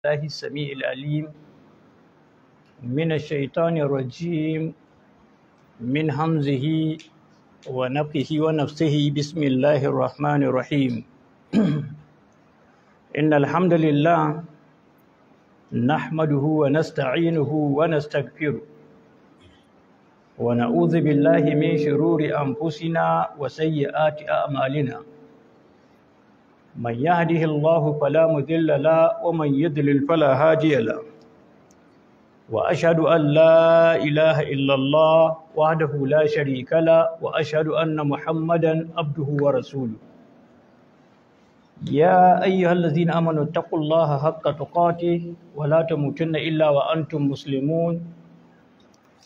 الله السميع العليم من الشيطان الرجيم من همزه ونفخه ونفسه بسم الله الرحمن الرحيم إن الحمد لله نحمده ونستعينه ونستغفره ونعوذ بالله من شرور أنفسنا وسيئات أعمالنا من يهده الله فلا مضل له ومن يضلل فلا هادي له وأشهد أن لا إله إلا الله وحده لا شريك له وأشهد أن محمدا عبده ورسوله يا أيها الذين آمنوا اتقوا الله حق تقاته ولا تموتن إلا وأنتم مسلمون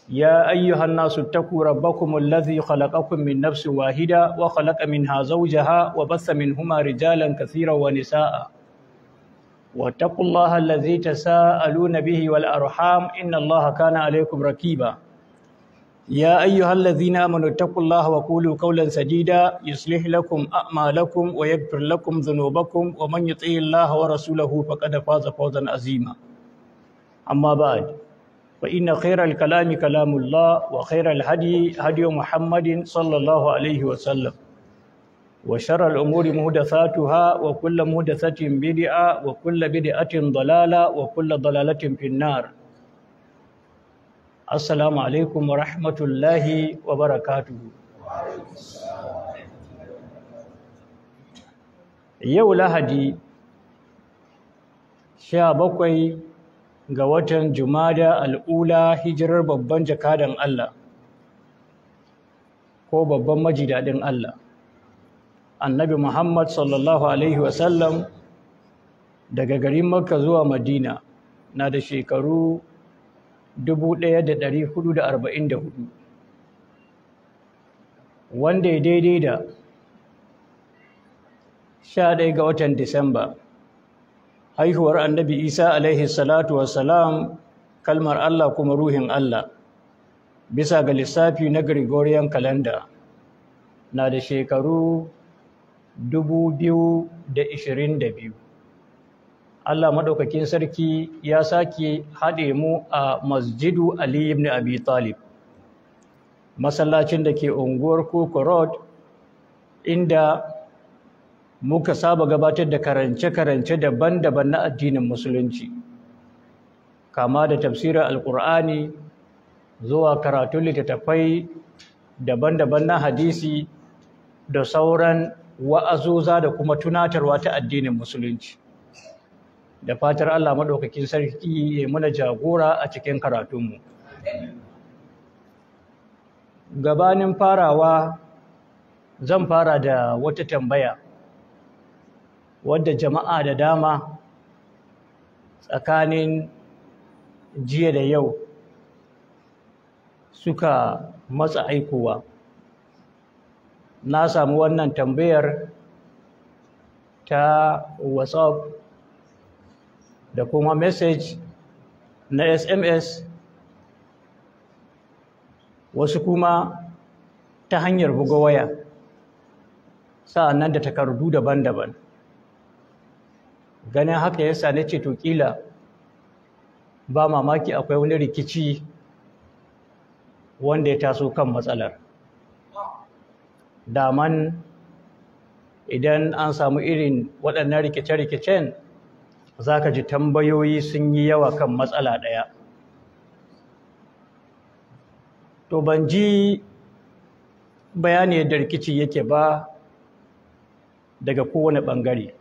يا أيها الناس اتقوا ربكم الذي خلقكم من نفس واحدة وخلق منها زوجها وبث منهما رجالا كثيرا ونساء واتقوا الله الذي تساءلون به والأرحام إن الله كان عليكم رقيبا يا أيها الذين آمنوا اتقوا الله وقولوا قولا سديدا يصلح لكم أعمالكم ويغفر لكم ذنوبكم ومن يطع الله ورسوله فقد فاز فوزا عظيما أما بعد فإن خير الكلام كلام الله وخير الهدي هدي محمد صلى الله عليه وسلم وشر الأمور محدثاتها وكل محدثة بدعة وكل بدعة ضلالة وكل ضلالة في النار السلام عليكم ورحمة الله وبركاته يوم لهدي 17 ga watan Jumada al'ula hijirar babban jakadan Allah ko babban majidadin Allah annabi Muhammad sallallahu alaihi wasallam daga garin Makka zuwa Madina na da shekaru 1444 wanda ya daidai da 11 ga watan Disamba haihuwar annabi Isa alaihi salatu wassalam kalmar Allah kuma ruhin Allah bisa ga lissafi na Gregorian calendar na da shekaru 2022 Allah madaukakin sarki ya sake haɗe mu a Masjidu Ali ibn Abi Talib masallacin da ke unguwar Koko Road inda muka saba gabatar da karance-karance daban-daban na addinin musulunci kama da tafsirin alkur'ani zuwa karatun littattafai daban-daban na hadisi da sauran wa'azoza da kuma tunatarwa ta addinin musulunci da fatar Allah maɗaukakin sarki ya muna jagora a cikin karatunmu gabanin farawa zan fara da wata tambaya wadda jama'a da dama tsakanin jiya da yau suka matsa aikowa na samu wannan tambayar ta WhatsApp da kuma message na SMS wasu kuma ta hanyar buga waya sa'annan da takardu daban-daban ganin haka yasa na ce to kila ba mamaki akwai wani rikici wanda ya taso kan matsalar daman idan an samu irin waɗannan rikice-rikicen za ka ji tambayoyi sun yi yawa kan matsala ɗaya to ban ji bayani yadda rikici yake ba daga kowane ɓangare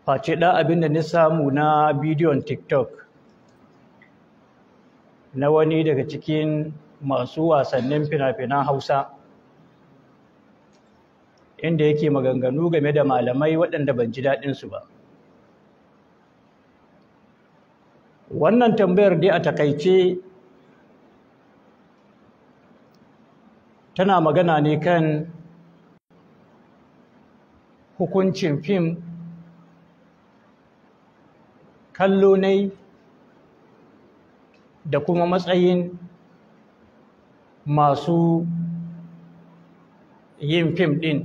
face ɗan abin da na samu na bidiyon TikTok na wani daga cikin masu wasannin fina-finan Hausa inda yake maganganu game da malamai waɗanda ban ji daɗinsu ba. Wannan tambayar dai a takaice tana magana ne kan hukuncin fim kallo ne da kuma matsayin masu yin fim ɗin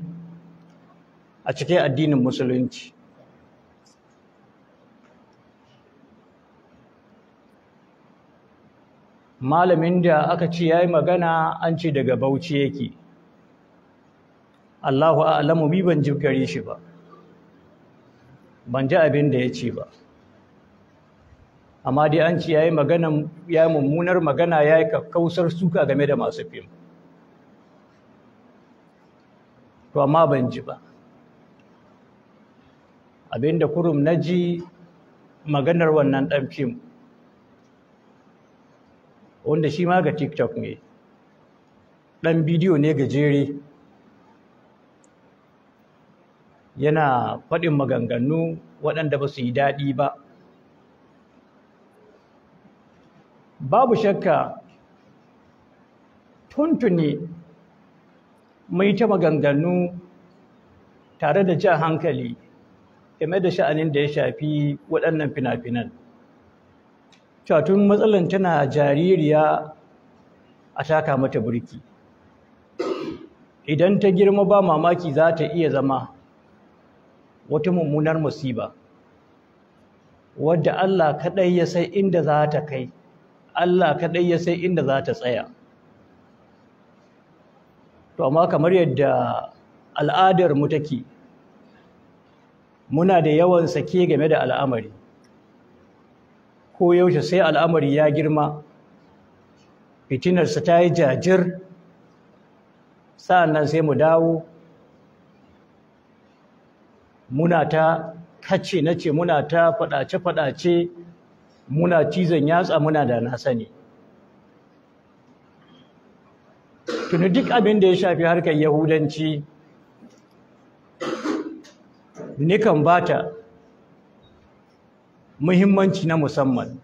a cikin addinin musulunci malamin da aka ce ya yi magana an ce daga Bauchi yake. Allahu a'lamu, bi ban ji gare shi ba, ban ji abin da ya ce ba, amma dai an ce ya yi magana, ya yi mummunar magana, ya yi kakkausar suka game da masu fim, to amma ban ji ba. Abinda kurum na ji maganar wannan ɗan fim wanda shi ma ga TikTok ne, ɗan bidiyo ne gajere, yana faɗin maganganu waɗanda ba su yi daɗi ba. Babu shakka tuntuni mai ta maganganu tare da jan hankali game da sha'anin da ya shafi waɗannan fina-finan. Tun matsalan tana jaririya a taka mata burki. Idan ta girma ba mamaki za ta iya zama wata mummunar musiba wadda Allah kaɗai ya sai inda za ta kai, Allah kaɗai ya sai inda za ta tsaya. To amma kamar yadda al'adar mu take, muna da yawan sake game da al'amari, ko yaushe sai al'amari ya girma, fitinarsa ta yi jajir, sa'annan sai mu dawo muna ta kace nace, muna ta faɗace-faɗace, muna cizon yatsa, muna da na sani. Tuni duk abin da ya shafi harkar Yahudanci nikan bata muhimmanci na musamman.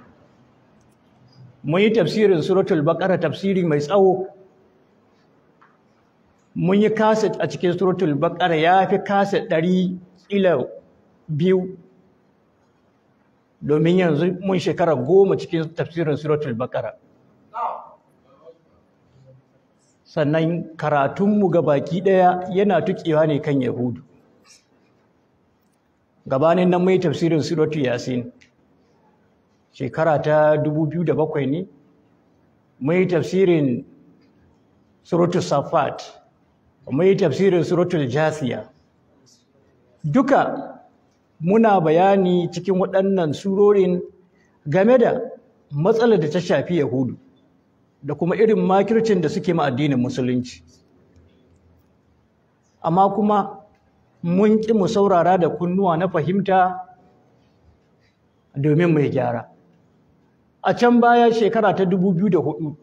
Mun yi tafsirin suratul Baqara, tafsiri mai tsawo. Mun yi kaset a cikin suratul Baqara ya fi kaset 200, domin yanzu mun shekara 10 cikin tafsirin suratul Baqara. Sannan karatunmu ga baki ɗaya yana tuƙewa ne kan Yahudu. Gabanin nan mai tafsirin suratul Yasin shekara ta 2007 ne, mai tafsirin suratul Safat, mai tafsirin suratul Jasiya. Duka muna bayani cikin waɗannan surorin game da matsalar da ta shafi Yahudu da kuma irin makircin da suke ma addinin musulunci. Amma kuma mun ƙi mu saurara da kunnuwa na fahimta domin mai gyara. A can baya shekara ta 2004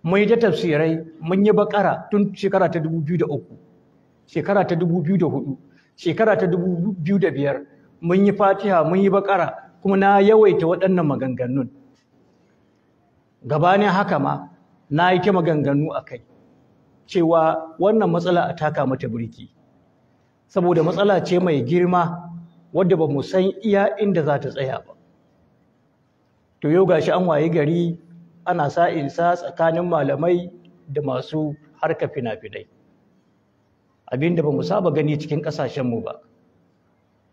mun yi ta tafsirai, mun yi Baƙara tun shekara ta 2003, shekara ta 2004, shekara ta 2005 mun yi Fatiha, mun yi Baƙara, kuma na yawaita waɗannan maganganun. Gabanin haka ma na yi ta maganganu a kai cewa wannan matsala a taka mata birki, saboda matsala ce mai girma wadda ba mu san iya inda za ta tsaya ba. To yau gashi an waye gari ana sa'insa tsakanin malamai da masu harka fina-finai, abinda ba mu saba gani cikin ƙasashenmu ba.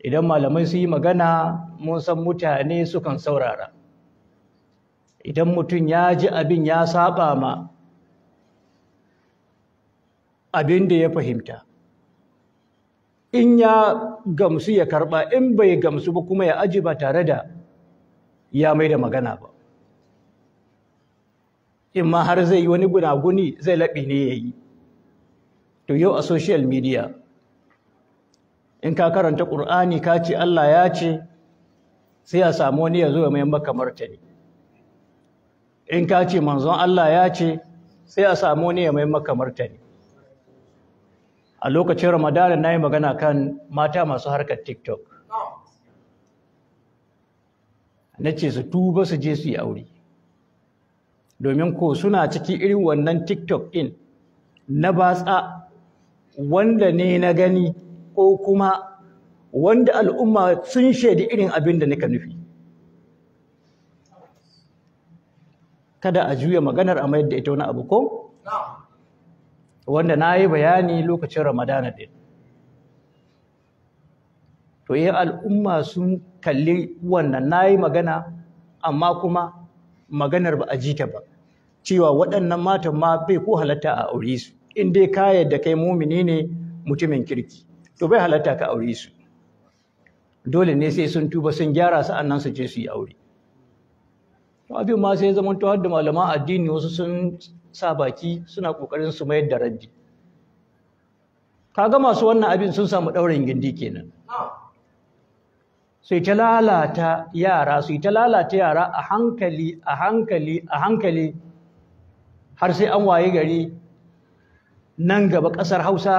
Idan malamai su yi magana mun san mutane sukan saurara. Idan mutum ya ji abin ya saba ma abin da ya fahimta, in ya gamsu ya karba, in bai gamsu ba kuma ya aji ba tare da ya mai da magana ba. In ma har zai yi wani gunaguni zai laɓi ne ya yi. To yau a social media in ka karanta ƙur'ani ka ce Allah ya ce, sai a samu wani ya zo ya mai maka martani. In ka ce manzon Allah ya ce, sai a samu wani ya mai maka martani. A lokacin Ramadana na yi magana kan mata masu harkar TikTok. Na ce su tuba su je su yi aure, domin ko suna ciki irin wannan TikTok ɗin na batsa wanda ne na gani, ko kuma wanda al'umma sun shaidi irin abin da nika nufi. Kada a juya maganar a mayar da ita wani abu ko? Wanda na yi bayani lokacin Ramadana ɗin. To yi al'umma sun kalli wannan, na yi magana, amma kuma maganar ba a ji ta ba cewa waɗannan matan ma bai ko halatta a aure su in dai ka yadda kai mumini ne mutumin kirki to bai halatta ka aure su dole ne sai sun tuba sun gyara sa'annan su je su yi aure abin ma sai zaman to har da malaman addini wasu sun sa baki suna kokarin su mayar da raddi kaga masu wannan abin sun samu ɗaurin gindi kenan sai ta lalata yara a hankali a hankali a hankali har sai an waye gari nan gaba ƙasar Hausa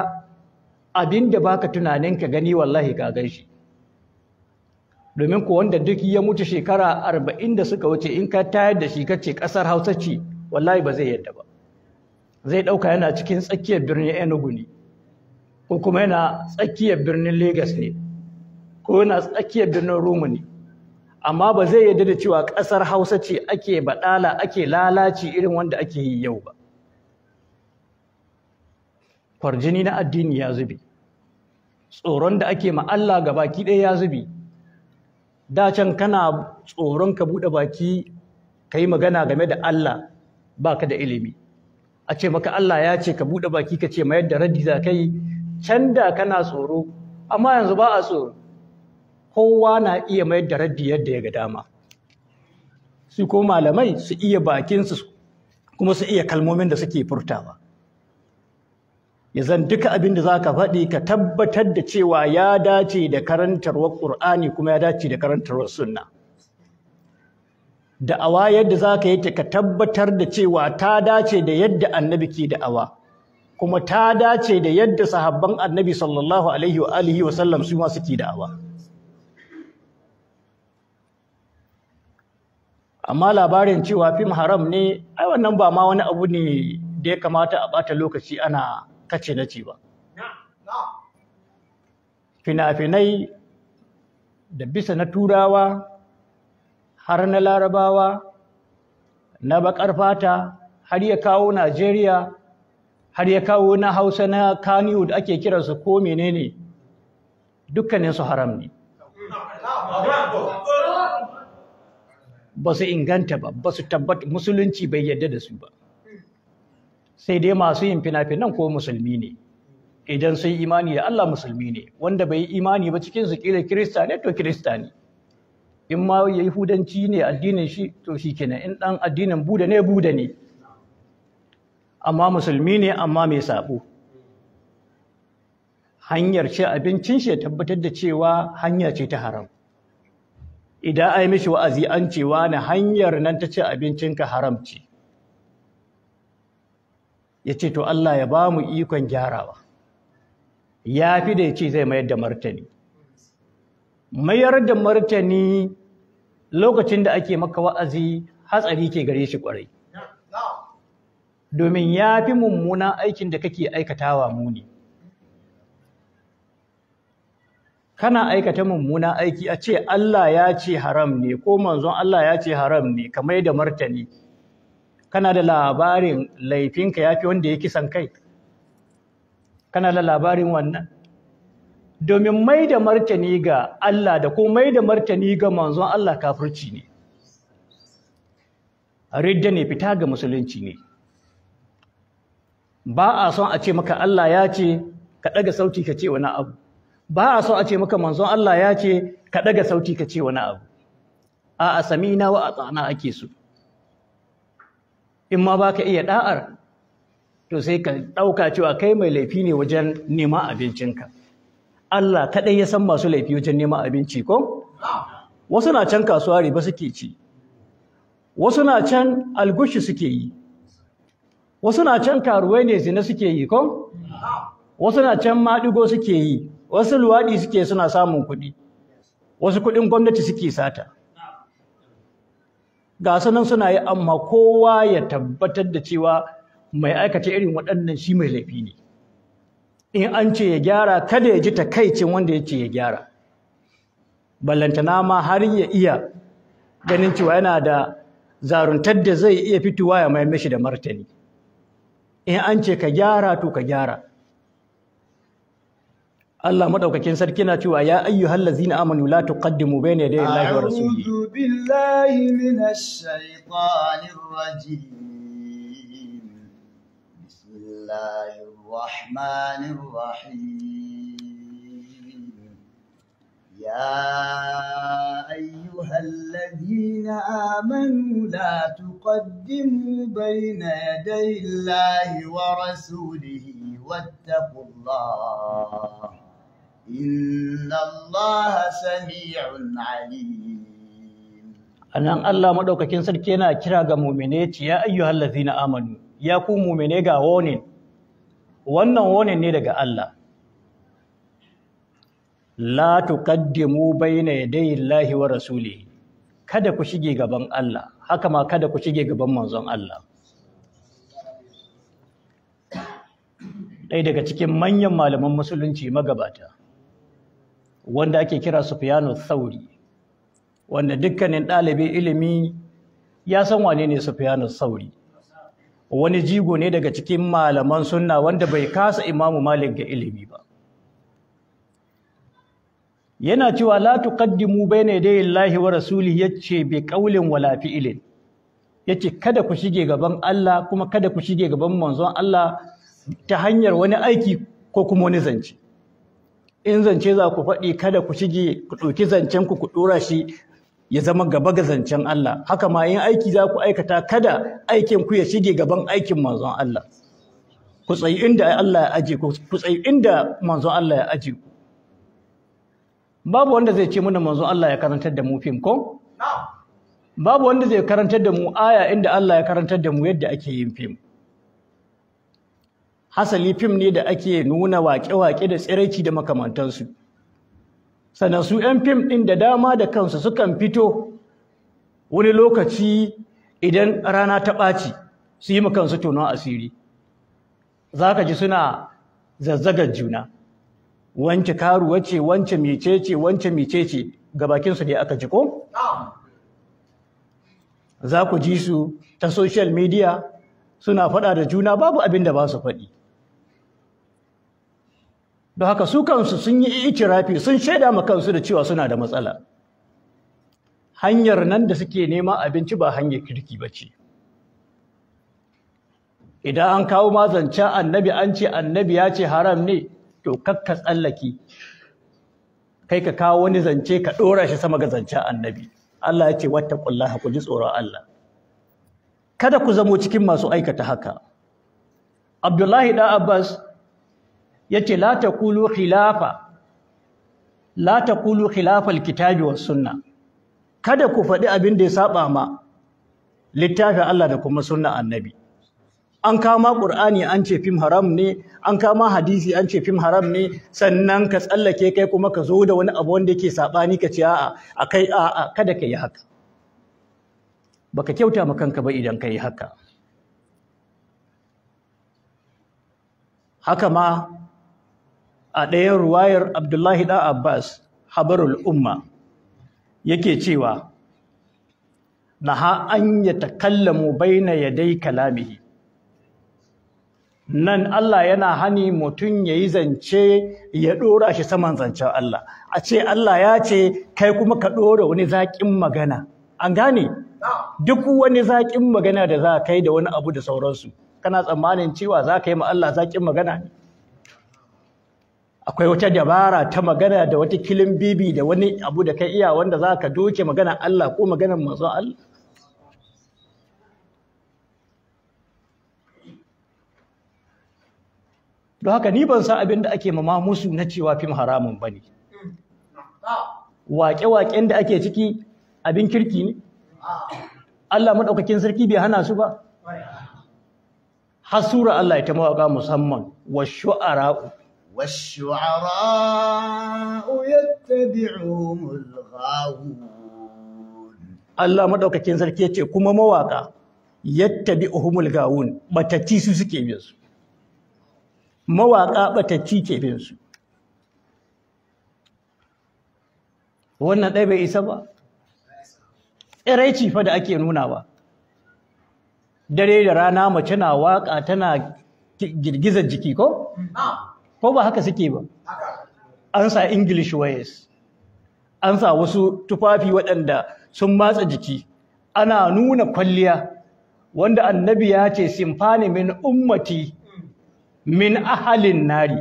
abinda baka tunanin ka gani wallahi ka gan shi domin ko wanda duk ya mutu shekara 40 da suka wuce in ka tayar da shi kace ƙasar Hausa ce wallahi ba zai yadda ba zai ɗauka yana cikin tsakiyar birnin Enugu ne ko kuma yana tsakiyar birnin Lagos ne ko yana tsakiyar birnin Roma ne amma ba zai yarda da cewa ƙasar Hausa ce ake baɗala ake lalaci irin wanda ake yi yau ba kwarjini na addini ya zube tsoron da ake ma Allah ga baki ɗaya ya zube da can kana tsoron ka buɗe baki ka yi magana game da Allah baka da ilimi a ce maka Allah ya ce ka buɗe baki ka ce mayar da raddi za ka yi can da kana tsoro amma yanzu ba a tsoro kowa na iya mayar da raddi yadda ya ga dama su ko malamai su iya bakinsu kuma su iya kalmomin da suke furtawa ya zan duka abin da za ka faɗi ka tabbatar da cewa ya dace da karantarwar ƙur'ani kuma ya dace da karantarwar sunna da'awa yadda za ka yi ta ka tabbatar da cewa ta dace da yadda annabi ke da'awa kuma ta dace da yadda sahabban annabi sallallahu alaihi wa alihi wa sallam su ma suke da'awa amma labarin cewa fim haram ne ai wannan ba ma wani abu ne da ya kamata a bata lokaci ana kace na ci ba fina-finai da bisa na turawa har na larabawa na bakar fata har ya kawo Najeriya har ya kawo na Hausa na Kannywood ake kiransu ko menene dukkanin su haram ne ba su inganta ba su tabbata musulunci bai yadda da su ba sai dai masu yin fina-finan ko musulmi ne idan sun imani da Allah musulmi ne wanda bai yi imani ba cikin su kila kirista ne to kirista ne in ma yahudanci ne addinin shi to shi kenan in dan addinin buda ne amma musulmi ne amma mai sabo hanyar ce abincin shi ya tabbatar da cewa hanya ce ta haram idan ai mishi wa'azi an cewa na hanyar nan ta ce abincinka haram ce ya ce to Allah ya ba mu ikon gyarawa ya fi da ya ce zai mayar da martani mayar da martani lokacin da ake maka wa'azi hatsari ke gare shi kwarai domin ya fi mummunan aikin da kake aikatawa muni kana aikata mummunan aiki a ce Allah ya ce haram ne ko manzon Allah ya ce haram ne ka mai da martani kana da labarin laifinka ya fi wanda ya kisan kai kana da labarin wannan domin mai da martani ga Allah da ko mai da martani ga manzon Allah kafirci ne ridda ne fita ga musulunci ne ba a son a ce maka Allah ya ce ka daga sauti ka ce wani abu ba a son a ce maka manzon Allah ya ce ka daga sauti ka ce wani abu a samina wa ata'na ake so in ma baka iya da'ar to sai ka dauka cewa kai mai laifi ne wajen neman abincinka Allah kadai ya san masu laifi wajen neman abinci ko wasu na can kasuwa riba suke ci wasu na can algushi suke yi wasu na can karuwai ne zina suke yi ko wasu na can maɗigo suke yi wasu luwaɗi suke suna samun kuɗi wasu kuɗin gwamnati suke sata ga sanan suna yi amma kowa ya tabbatar da cewa mai aikata irin waɗannan shi mai laifi ne in an ce ya gyara kada ya ji takaicin wanda ya ce ya gyara ballantana ma har ya iya ganin cewa yana da zaruntar da zai iya fitowa ya mayar mishi da martani in an ce ka gyara to ka gyara Allah madaukakin sarki na cewa ya ayyuhallazina amanu la tuqaddimu bayna yaday Allahi wa rasulihi. A'udhu billahi minash shaitanir rajim. Bismillahir rahmanir rahim. Ya ayyuhallazina amanu la tuqaddimu bayna yaday Allahi wa rasulihi wattaqullah. Inna Allah sami'un alim. Anan Allah madaukakin sarki yana kira ga mu'mine ce ya ayyuhallazina amanu, ya ku mu'mine ga warning. Wannan warning ne daga Allah. La tuqaddimu bayna yaday Allahi wa rasulihi. Kada ku shige gaban Allah, haka ma kada ku shige gaban manzon Allah. Ɗaya daga cikin manyan malaman musulunci magabata, wanda ake kira Sufyanu Thauri, wanda dukkanin ɗalibin ilimi ya san wane ne Sufyanu Thauri. Wani jigo ne daga cikin malaman sunna wanda bai kasa Imamu Malik ga ilimi ba. Yana cewa la tuqaddimu bayna yaday Allahi wa rasulihi, yace bi qaulin wala fi'lin. Yace kada ku shige gaban Allah kuma kada ku shige gaban manzon Allah ta hanyar wani aiki ko kuma wani zance. In zance za ku faɗi kada ku shige ku ɗauki zancen ku ɗora shi ya zama gaba ga zancen Allah. Haka ma in aiki za ku aikata kada aikin ku ya shige gaban aikin manzon Allah. Ku tsayi inda Allah ya aje ku, ku tsayi inda manzon Allah ya aje ku. Babu wanda zai ce mana manzon Allah ya karantar da mu fim ko? Babu wanda zai karantar da mu aya inda Allah ya karantar da mu yadda ake yin fim. Hasali fim ne da ake nuna waƙe-waƙe da tsiraici da makamantansu. Sannan su 'yan fim ɗin da dama da kansu sukan fito wani lokaci idan rana ta ɓaci su yi kansu tonon asiri. Za ka ji suna zazzagar juna. Wance karuwa ce, wance mecece, wance mecece, ga bakinsu dai aka ji ko? Za ku ji su ta social media suna faɗa da juna, babu abin da ba su faɗi. Don haka su kansu sun yi itirafi, sun shaida ma kansu da cewa suna da matsala. Hanyar nan da suke nema abinci ba hanyar kirki ba ce. Idan an kawo ma zancen annabi, an ce annabi ya ce haram ne, to kakka tsallaki. Kai ka kawo wani zance ka ɗora shi sama ga zancen annabi. Allah ya ce wattaqullaha, ku ji tsoron Allah. Kada ku zamo cikin masu aikata haka. Abdullahi da Abbas yace la taqulu khilafa alkitabi was sunna. Kada ku faɗi abin da ya saba ma littafin Allah da kuma sunna annabi. An kama Qur'ani an ce fim haram ne, an kama hadisi an ce fim haram ne, sannan ka tsallake kai kuma ka zo da wani abu wanda yake sabani ka ce a'a kada ka yi haka. Baka kyauta ma kanka ba idan ka yi haka. Haka ma a ɗayan ruwayar Abdullahi ɗan Abbas, habarul umma, yake cewa, naha an yatakallamu baina yaday kalamihi. Nan Allah yana hani mutum ya yi zance ya ɗora shi saman zancen Allah. A ce Allah ya ce, kai kuma ka ɗora wani zaƙin magana. An gane? Duk wani zaƙin magana da za ka yi da wani abu da sauransu, kana tsammanin cewa za ka yi ma Allah zaƙin magana ne? Akwai wata dabara ta magana da wata kilin bibi da wani abu da kai iya wanda za ka doke magana Allah ko maganar manzon Allah? Don haka ni ban san abin da ake mama musu na cewa fim haramun ba ne. Waƙe-waƙen da ake ciki abin kirki ne? Allah maɗaukakin sarki bai hana su ba? Har sura Allah ya ta mawaƙa musamman wa shu'ara'u. والشعراء يتبعهم الغاوون. Allah maɗaukakin sarki ya ce kuma mawaƙa yattabi'uhumul gawun, batacci su suke bin su. Mawaƙa batacci ke bin su. Wannan ɗaya bai isa ba. Tsiraici fa da ake nuna ba. Dare da rana mace na waƙa tana girgizar jiki ko? Ko ba haka suke ba? an sa English wears, an sa wasu tufafi waɗanda sun matsa jiki, ana nuna kwalliya, wanda annabi ya ce simfani min ummati min ahalin nari,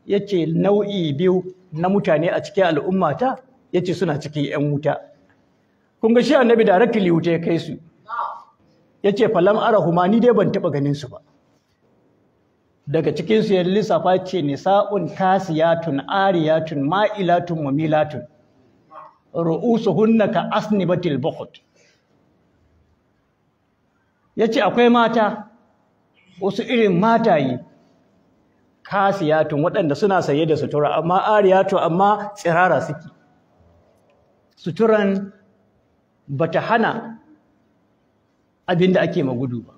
yace nau'i biyu na mutane a cikin al'ummata yace suna cikin 'yan wuta. Kun ga shi annabi directly wuta ya kai su, yace falam arahuma, ni dai ban taba ganin su ba. Daga cikin su ya lissafa ce nisa'un kasiyatun ariyatun ma'ilatun mumilatun ru'usuhunna ka asnibatil bukhut. Yace akwai mata, wasu irin mataye kasiyatun waɗanda suna saye da sutura, amma ariyatu amma tsirara suke. Suturan bata hana abinda ake magudu ba.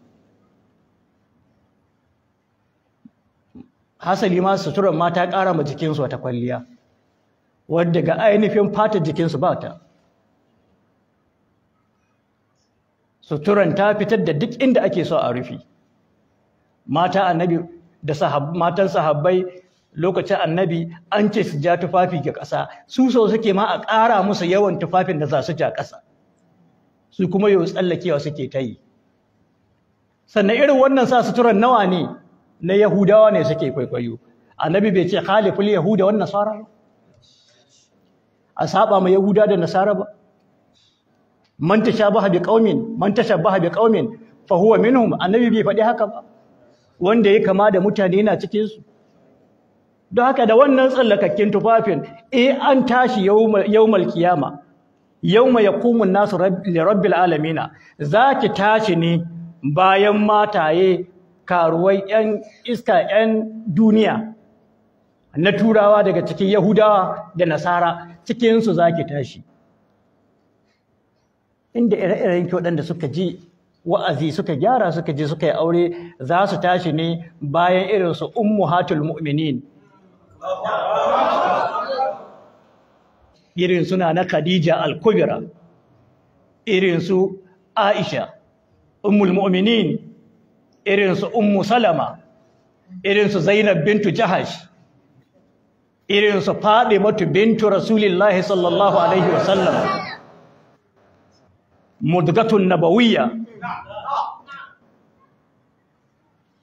Hasali ma suturan ma ta ƙara ma jikinsu wata kwalliya, wadda ga ainihin fatar jikinsu ba ta. Suturan ta fitar da duk inda ake so a rufe. Mata annabi da matan sahabbai lokacin annabi an ce su ja tufafi ga ƙasa, su so suke ma a ƙara musu yawan tufafin da za su ja ƙasa, su kuma yau tsallakewa suke ta yi. Sannan irin wannan sa suturan nawa ne na Yahudawa ne suke kwaikwayo. Annabi bai ce khaliful yahuda wan nasara ba, a saba ma Yahuda da Nasara ba. Man tashabaha bi qaumin fa huwa minhum, annabi bai faɗi haka ba. Wanda ya kama da mutane yana cikin su. Don haka da wannan tsallakakken tufafin an tashi yawmal qiyama, yawma yaqumu an-nasu li rabbil alamin, zaki tashi ne bayan mataye karuwai 'yan iska 'yan duniya na turawa daga cikin Yahudawa da Nasara, cikinsu za ki tashi. Inda ire-iren ki waɗanda suka ji wa'azi suka gyara suka je suka yi aure za su tashi ne bayan irinsu ummuhatul mu'minin, irin suna na Khadija al-Kubra, irinsu Aisha ummul mu'minin, irinsu Ummu Salama, irinsu Zainab bintu Jahash, irinsu Fadimatu bintu Rasulillahi sallallahu alaihi wasallam, mudgatun nabawiyya,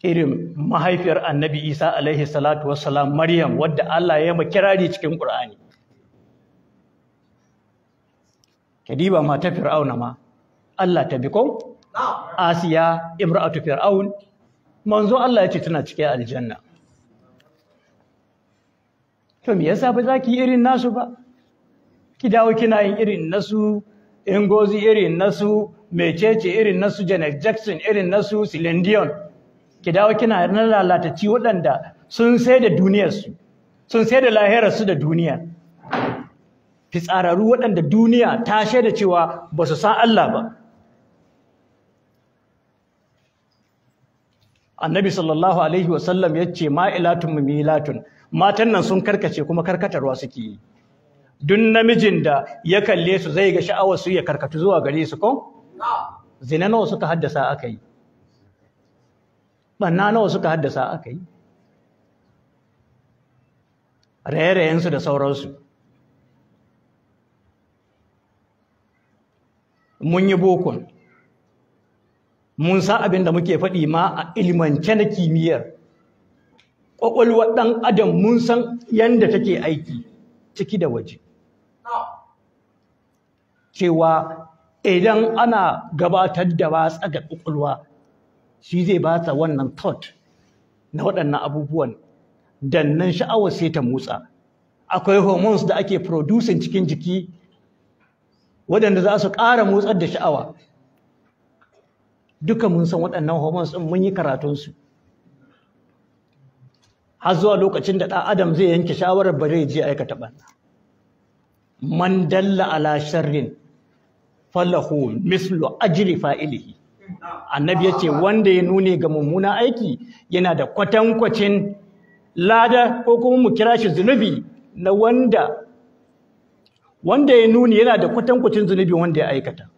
irin mahaifiyar Annabi Isa alaihi salatu wassalam Maryam, wadda Allah ya yi kirari cikin Qur'ani. Kadiba mata Fir'auna ma Allah ta bi ko? Asiya imra'atu Fir'aun, manzo Allah ya ce tana cikin aljanna. To me yasa ba za ki yi irin nasu ba? Ki dawo kina yin irin nasu Ngozi, irin nasu mecece, irin nasu Janet Jackson, irin nasu Celine Dion. Ki dawo kina na lalatacci waɗanda sun sai da duniyarsu, sun sai da lahirarsu da duniya. Fitsararru waɗanda duniya ta shaida cewa ba su san Allah ba. Annabi sallallahu alaihi wasallam ya ce ma'ilatun mumilatun, matan nan sun karkace kuma karkatarwa suke yi. Duk namijin da ya kalle su zai ga sha'awar su ya karkatu zuwa gare su ko? Zina nawa suka haddasa aka yi? Banna nawa suka haddasa aka yi? Raye-rayensu da sauransu. Mun yi bokon, mun san abin da muke faɗi ma a ilimance na kimiyyar. Ƙwaƙwalwar ɗan adam mun san yadda take aiki ciki da waje. Cewa idan ana gabatar da watsa ga ƙwaƙwalwa, shi zai ba ta wannan thought na waɗannan abubuwan, dannan sha'awar sai ta motsa. Akwai hormones da ake producing cikin jiki waɗanda za su ƙara motsar da sha'awa. Duka mun san waɗannan hormones ɗin, mun yi karatunsu. Har zuwa lokacin da ɗan adam zai yanke shawarar ba zai je aikata ɓanna. Man dalla ala sharrin falahu mislu ajri fa'ilihi. Annabi ya ce wanda ya nune ga mummunan aiki yana da kwatankwacin lada, ko kuma mu kira shi zunubi na wanda ya nuni yana da kwatankwacin zunubi wanda ya aikata.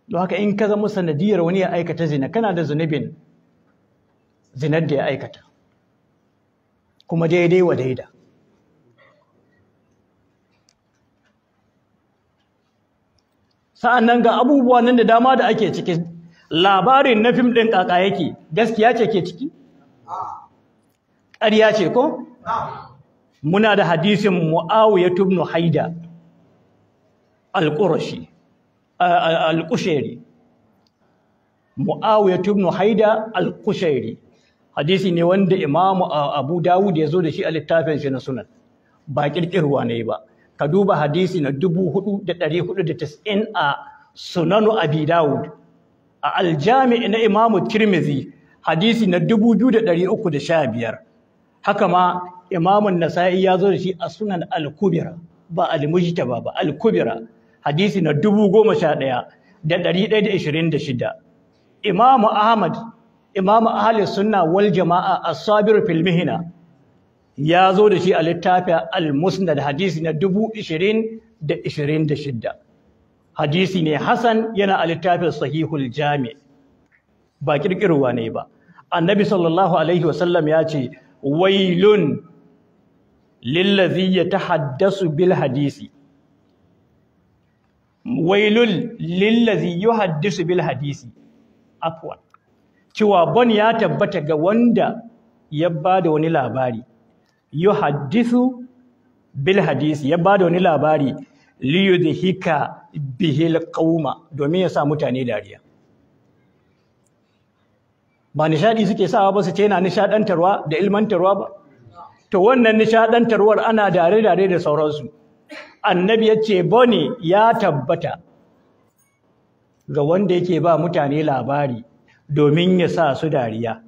Don haka in ka zama sanadiyar wani ya aikata zina, kana da zunubin zinar da ya aikata. kuma daidai wa daida. Sa'an nan ga abubuwa nan da dama da ake ciki, labarin na fim ɗin ƙaƙa yake, gaskiya ce ke ciki? Ƙarya ce ko? Muna da hadisin Mu'awiyah ibn Haida al-Qurashi, al-Qushairi. Mu'awiyah ibn Haida al-Qushairi. Hadisi ne wanda Imam Abu Dawud ya zo da shi a littafin shi na Sunan. Ba kirkirwa ne ba. Ka duba hadisi na 4490 a Sunanu Abi Dawud. A Al-Jami' na Imam Tirmidhi hadisi na 2315. Haka ma Imam An-Nasa'i ya zo da shi a Sunan Al-Kubra, ba Al-Mujtaba ba, Al-Kubra. Hadisi na 11126. Imam Ahmad, Imam Ahli Sunna wal Jama'a As-Sabir fil Mihna ya zo da shi a littafin Al-Musnad hadisi na 2026. Hadisi ne Hasan, yana a littafin Sahihul Jami', ba kirkirwa ne ba. Annabi sallallahu alaihi wasallam ya ce, wailun lillazi yatahaddasu bil hadisi, wailul lillazi yuhaddisu bil hadisi, afwan, cewa bon ya tabbata ga wanda ya bada wani labari, yuhaddisu bil hadisi, ya bada wani labari liyudhika bihil qauma, domin ya sa mutane dariya. Ba nishadi suke sawa ba su ce yana nishadantarwa da ilmantarwa ba, to wannan nishadantarwar ana dare-dare da sauransu. Annabi ya ce bone ya tabbata ga wanda yake ba mutane labari domin ya sa su dariya,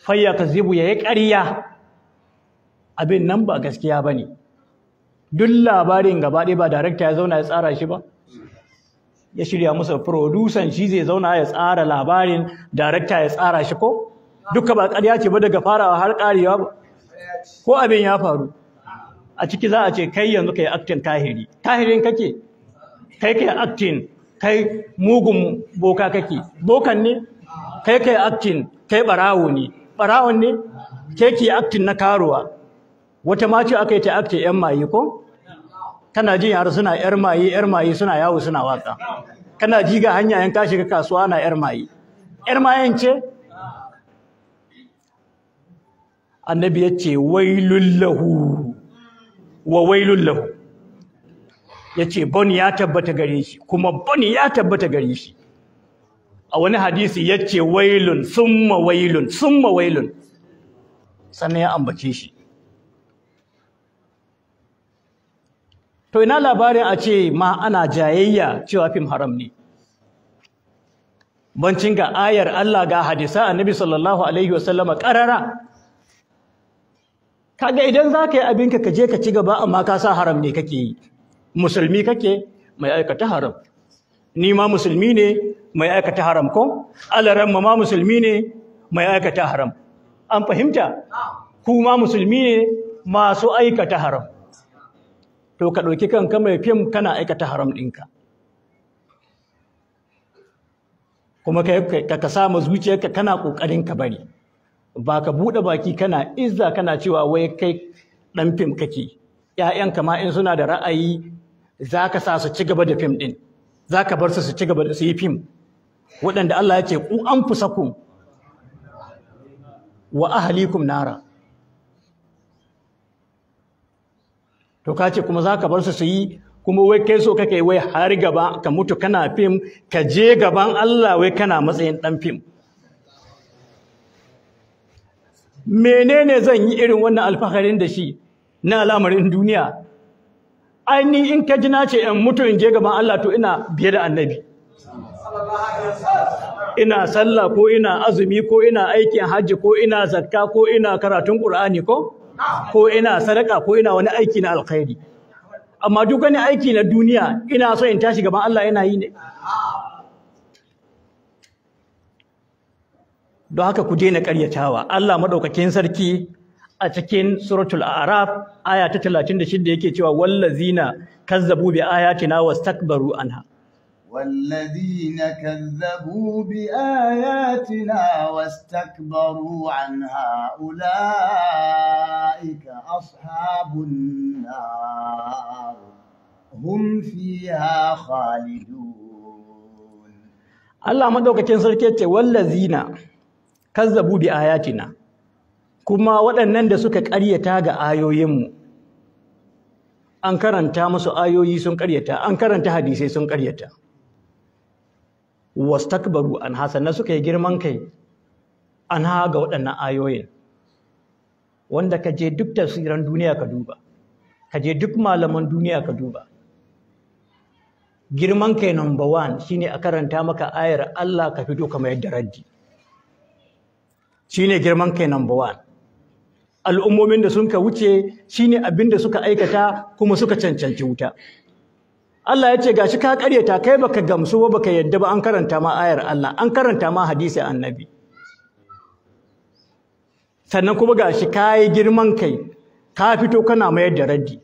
fayyakzibu ya yi ƙarya, abin nan ba gaskiya ba ne. Duk labarin gaba ɗaya ba darakta ya zauna ya tsara shi ba, ya shirya musu producer shi zai zauna ya tsara labarin, darakta ya tsara shi ko? Duka ba ƙarya ce ba daga farawa har ƙarewa ba, ko abin ya faru. A ciki za a ce kai yanzu kai acting tahiri, tahirin kake, kai kai acting, kai mugun boka kake, bokan ne? Kai kai acting, kai barawo ne, barawon ne? Kai ke acting na karuwa. Wata ma ce aka yi ta acting ‘yan maye ko? Kana jin yara suna ‘yar maye suna yawo suna waka. Kana ji ga hanya yan ka shiga kasuwa na ‘yar maye. ‘Yar mayen ce? Annabi ya ce wailul lahu wa wailul lahu. Ya ce boni ya tabbata gare shi, kuma boni ya tabbata gare shi. A wani hadisi ya ce wailun summa wailun summa wailun, sannan ya ambace shi. To ina labarin a ce ma ana jayayya cewa fim haram ne. Bancin ga ayar Allah ga hadisa Annabi sallallahu alaihi wasallama karara. Kaga idan zaka yi abinka ka je ka ci gaba amma ka sa haram ne kake yi. Musulmi kake mai aikata haram. Ni ma musulmi ne mai aikata haram ko? Alaran ma musulmi ne mai aikata haram. An fahimta? Ku ma musulmi ne masu aikata haram. To ka ɗauki kanka mai fim kana aikata haram ɗinka. Kuma ka sama zuciyarka kana ƙoƙarin ka bari. Ba ka buɗe baki kana izza kana cewa wai kai ɗan fim kake. ‘Ya'yanka ma in suna da ra'ayi za ka sa su ci gaba da fim ɗin. Za ka bar su ci gaba da su yi fim. Waɗanda Allah ya ce, ku an fusakum wa ahalikum nara. To ka ce kuma za ka bar su yi, kuma wai kai so kake wai har gaba ka mutu kana fim, ka je gaban Allah wai kana matsayin ɗan fim. Menene zan yi irin wannan alfaharin da shi na al'amarin duniya? Aini in ka ji na ce in mutu in je gaban Allah to ina biye da annabi. Ina sallah ko ina azumi ko ina aikin hajji ko ina zakka ko ina karatun Qur'ani ko ina sadaka ko ina wani aiki na alkhairi. Amma duk wani aiki na duniya ina so in tashi gaban Allah yana yi ne. Don haka ku daina ƙaryatawa. Allah madaukakin sarki a cikin suratul a'raf aya ta 36 yake cewa wallazina kazzabu bi ayatina wastakbaru anha. والذين كذبوا بآياتنا واستكبروا عنها أولئك أصحاب النار هم فيها خالدون. Allah madaukakin sarki ce wallazina kazzabu bi ayatina, kuma waɗannan da suka ƙaryata ga ayoyinmu, an karanta musu ayoyi sun ƙaryata, an karanta hadisai sun ƙaryata. Wastakbaru an hasanna suka yi girman kai an ga waɗannan ayoyin, wanda ka je duk tafsiran duniya ka duba, ka je duk malaman duniya ka duba. Girman kai number 1 shine a karanta maka ayar Allah ka fito kamar yadda raddi, shine girman kai number 1. Al'ummomin da sun ka wuce shine abin da suka aikata kuma suka cancanci wuta. Allah ya ce gashi ka karyata, kai baka gamsu ba, baka yadda ba, an karanta ma ayar Allah, an karanta ma hadisi annabi, sannan kuma gashi kai girman kai ka fito kana mayar da raddi,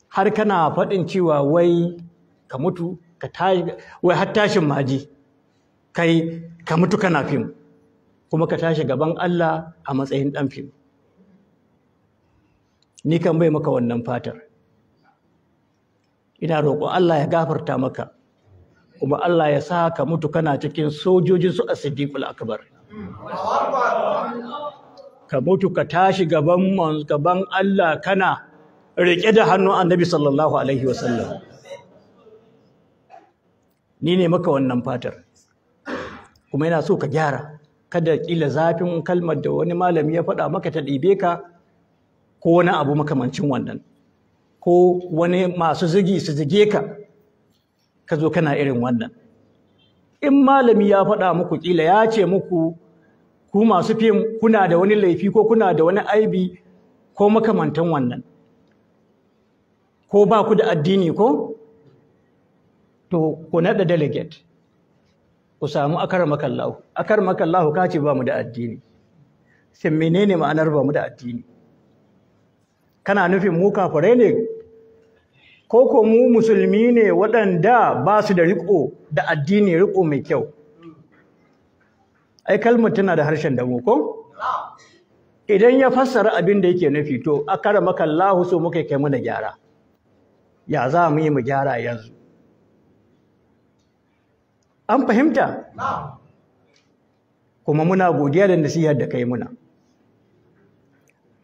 har kana faɗin cewa wai ka mutu ka tashi, wai har tashin maji kai ka mutu kana fim, kuma ka tashi gaban Allah a matsayin ɗan fim. Ni kan bai maka wannan fatar, ina roƙo Allah ya gafarta maka, kuma Allah ya sa ka mutu kana cikin sojojin su as-Siddiqul Akbar. Ka mutu ka tashi gaban Allah kana riƙe da hannun Annabi sallallahu alaihi wasallam. Ni ne maka wannan fatar, kuma ina so ka gyara, kada kila zafin kalmar da wani malami ya faɗa maka ta ɗibe ka, ko wani abu makamancin wannan, ko wani masu zigi su zige ka zo kana irin wannan. In malami ya faɗa muku, kila ya ce muku ku masu fim kuna da wani laifi ko kuna da wani aibi ko makamantan wannan, ko ba ku da addini ko, to ku naɗa delegate, ku samu akarmakallahu. Akarmakallahu ka ce ba mu da addini, sai menene ma'anar ba mu da addini? Kana nufin mu kafirai ne, ko ko mu musulmi ne waɗanda ba su da riƙo da addini, riƙo mai kyau? Ai kalmar tana da harshen damo ko? Idan ya fassara abin da yake nufi, to akarmakallahu so muka kai mana gyara. Ya za mu yi mu gyara yanzu? An fahimta? Kuma muna godiya da nasihar da kai muna.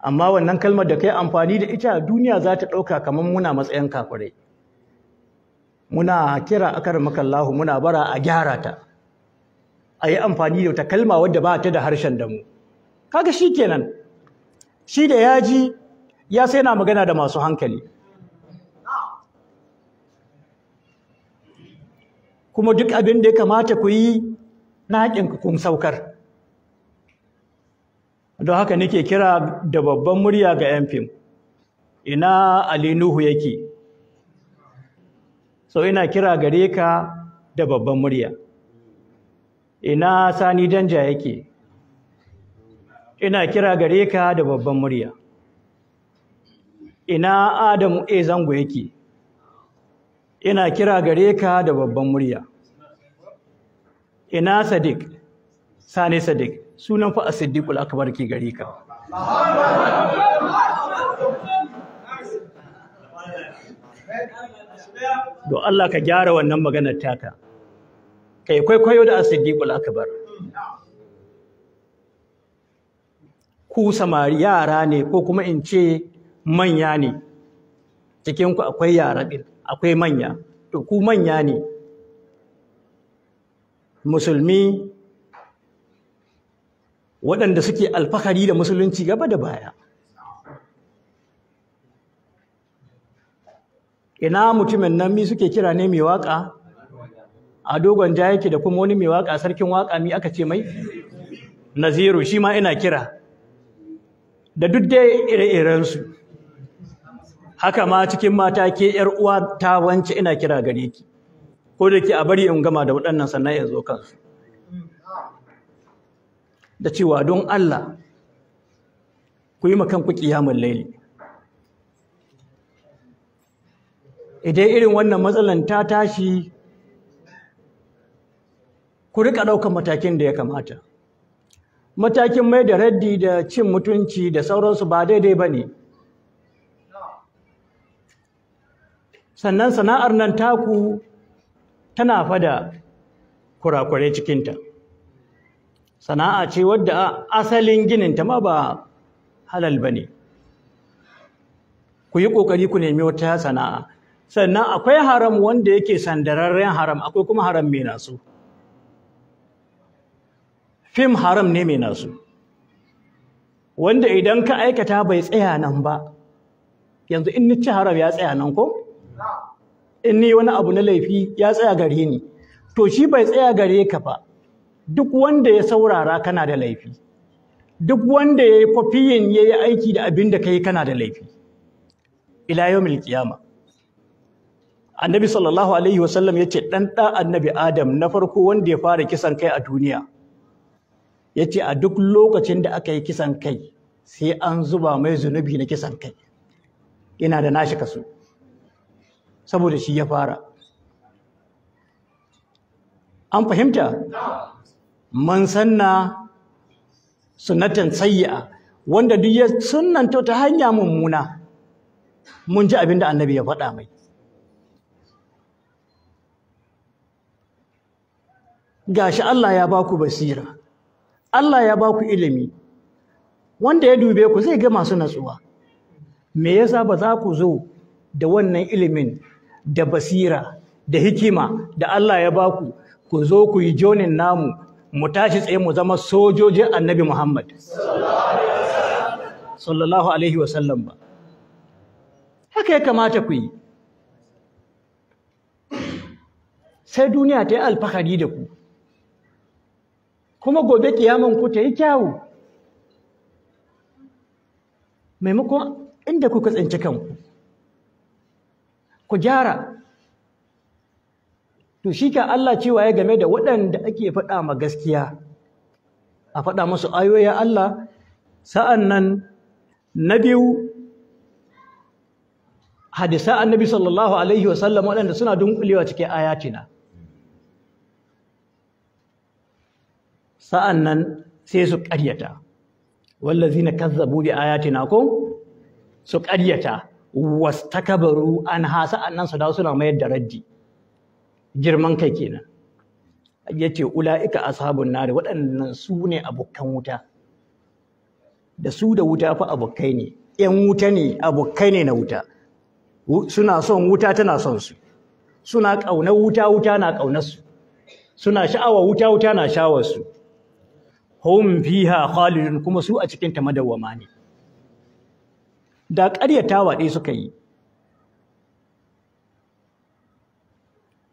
Amma wannan kalmar da kai amfani da ita, duniya za ta ɗauka kamar muna matsayin kafirai. Muna kira akarmakallahu, muna bara a gyara ta, a yi amfani da wata kalma wadda ba ta da harshen damu. Kaga shi kenan, shi da ya ji ya sai na magana da masu hankali. Kuma duk abin da ya kamata ku yi na haƙinka kun saukar. Don haka nake kira da babban murya ga 'yan fim. Ina Ali Nuhu yake? So ina kira gare ka da babban murya. Ina Sani Danja yake? Ina kira gare ka da babban murya. Ina Adamu A Zango yake? Ina kira gare ka da babban murya. Ina Sadiq, Sani Sadiq, sunan fa as-Siddiqul Akbar ke gare ka. Do Allah ka gyara wannan maganar taka, kai kwaikwayo da as-Siddiqul Akbar. Ku samari yara ne, ko kuma in ce manya ne, cikinku akwai yara ɗin, akwai manya, to ku manya ne, musulmi waɗanda suke alfahari da musulunci gaba da baya. Ina mutumin nan mi suke kira ne mai waƙa? A dogon ja yake da kuma wani mai waƙa, sarkin waƙa mi aka ce mai? Naziru, shi ma ina kira. Da duk dai ire-irensu. Haka ma cikin mata ke ‘yar uwa ta wance ina kira gare ki. Ko da ke a bari in gama da waɗannan sannan ya zo kansu. Da cewa don Allah ku yi makanku ƙiyamun laili. idan irin wannan matsalan ta tashi ku rika ɗaukar matakin da ya kamata. Matakin mai da raddi da cin mutunci da sauransu ba daidai ba ne. Sannan sana'ar nan taku tana fada kurakurai cikinta. Sana'a ce wadda asalin gininta ma ba halal ba ne. Ku yi ƙoƙari ku nemi wata sana'a. Sannan akwai haram wanda yake sandararren haram, akwai kuma haram mai nasu. Fim haram ne mai nasu, wanda idan ka aikata bai tsaya nan ba. Yanzu in ni ci haram ya tsaya nan ko? In ni wani abu na laifi ya tsaya gare ni, to shi bai tsaya gare ka ba. Duk wanda ya saurara kana da laifi, duk wanda ya yi kwafiyin ya yi aiki da abin da ka yi kana da laifi ila yawmil qiyama. Annabi sallallahu alaihi wasallam ya ce ɗan annabi Adam na farko wanda ya fara kisan kai a duniya, ya ce a duk lokacin da aka yi kisan kai sai an zuba mai zunubi na kisan kai, yana da nashi kaso saboda shi ya fara. An fahimta? Man sanna sunnatan sayyi'a, wanda duk ya sunnanta ta hanya mummuna, mun ji abin da annabi ya faɗa mai. Gashi Allah ya baku basira, Allah ya baku ilimi, wanda ya dube ku zai ga masu natsuwa. Me yasa ba za ku zo da wannan ilimin da basira da hikima da Allah ya baku, ku zo ku yi jonin namu, mu tashi tsaye mu zama sojojin annabi Muhammad sallallahu alaihi wasallam ba? Haka ya kamata ku yi. Sai duniya ta yi alfahari da ku, kuma gobe kiyaman ku ta yi kyawu. Maimakon inda kuka tsinci kanku, ku gyara. To shi ka Allah cewa ya game da waɗanda ake faɗa ma gaskiya, a faɗa musu ayoyin Allah. Sa'an nan na biyu, hadisa annabi sallallahu alaihi wasallam waɗanda suna dunkulewa cikin ayatina. Sa'an nan sai su ƙaryata, wallazina kazzabu bi ayatina ko su ƙaryata, wastakbaru anha, sa'an nan su dawo suna mayar da raddi. Girman kai kenan. Yace ulaika ashabun nar, waɗannan su ne abokan wuta. Da su da wuta fa abokai ne, ƴan wuta ne, abokai ne na wuta. Suna son wuta, tana son su. Suna ƙaunar wuta, wuta na ƙaunar su. Suna sha'awar wuta, wuta na sha'awar su. Hum fiha khalidun, kuma su a cikin ta madawwama ne. Da ƙaryatawa ɗaya suka yi,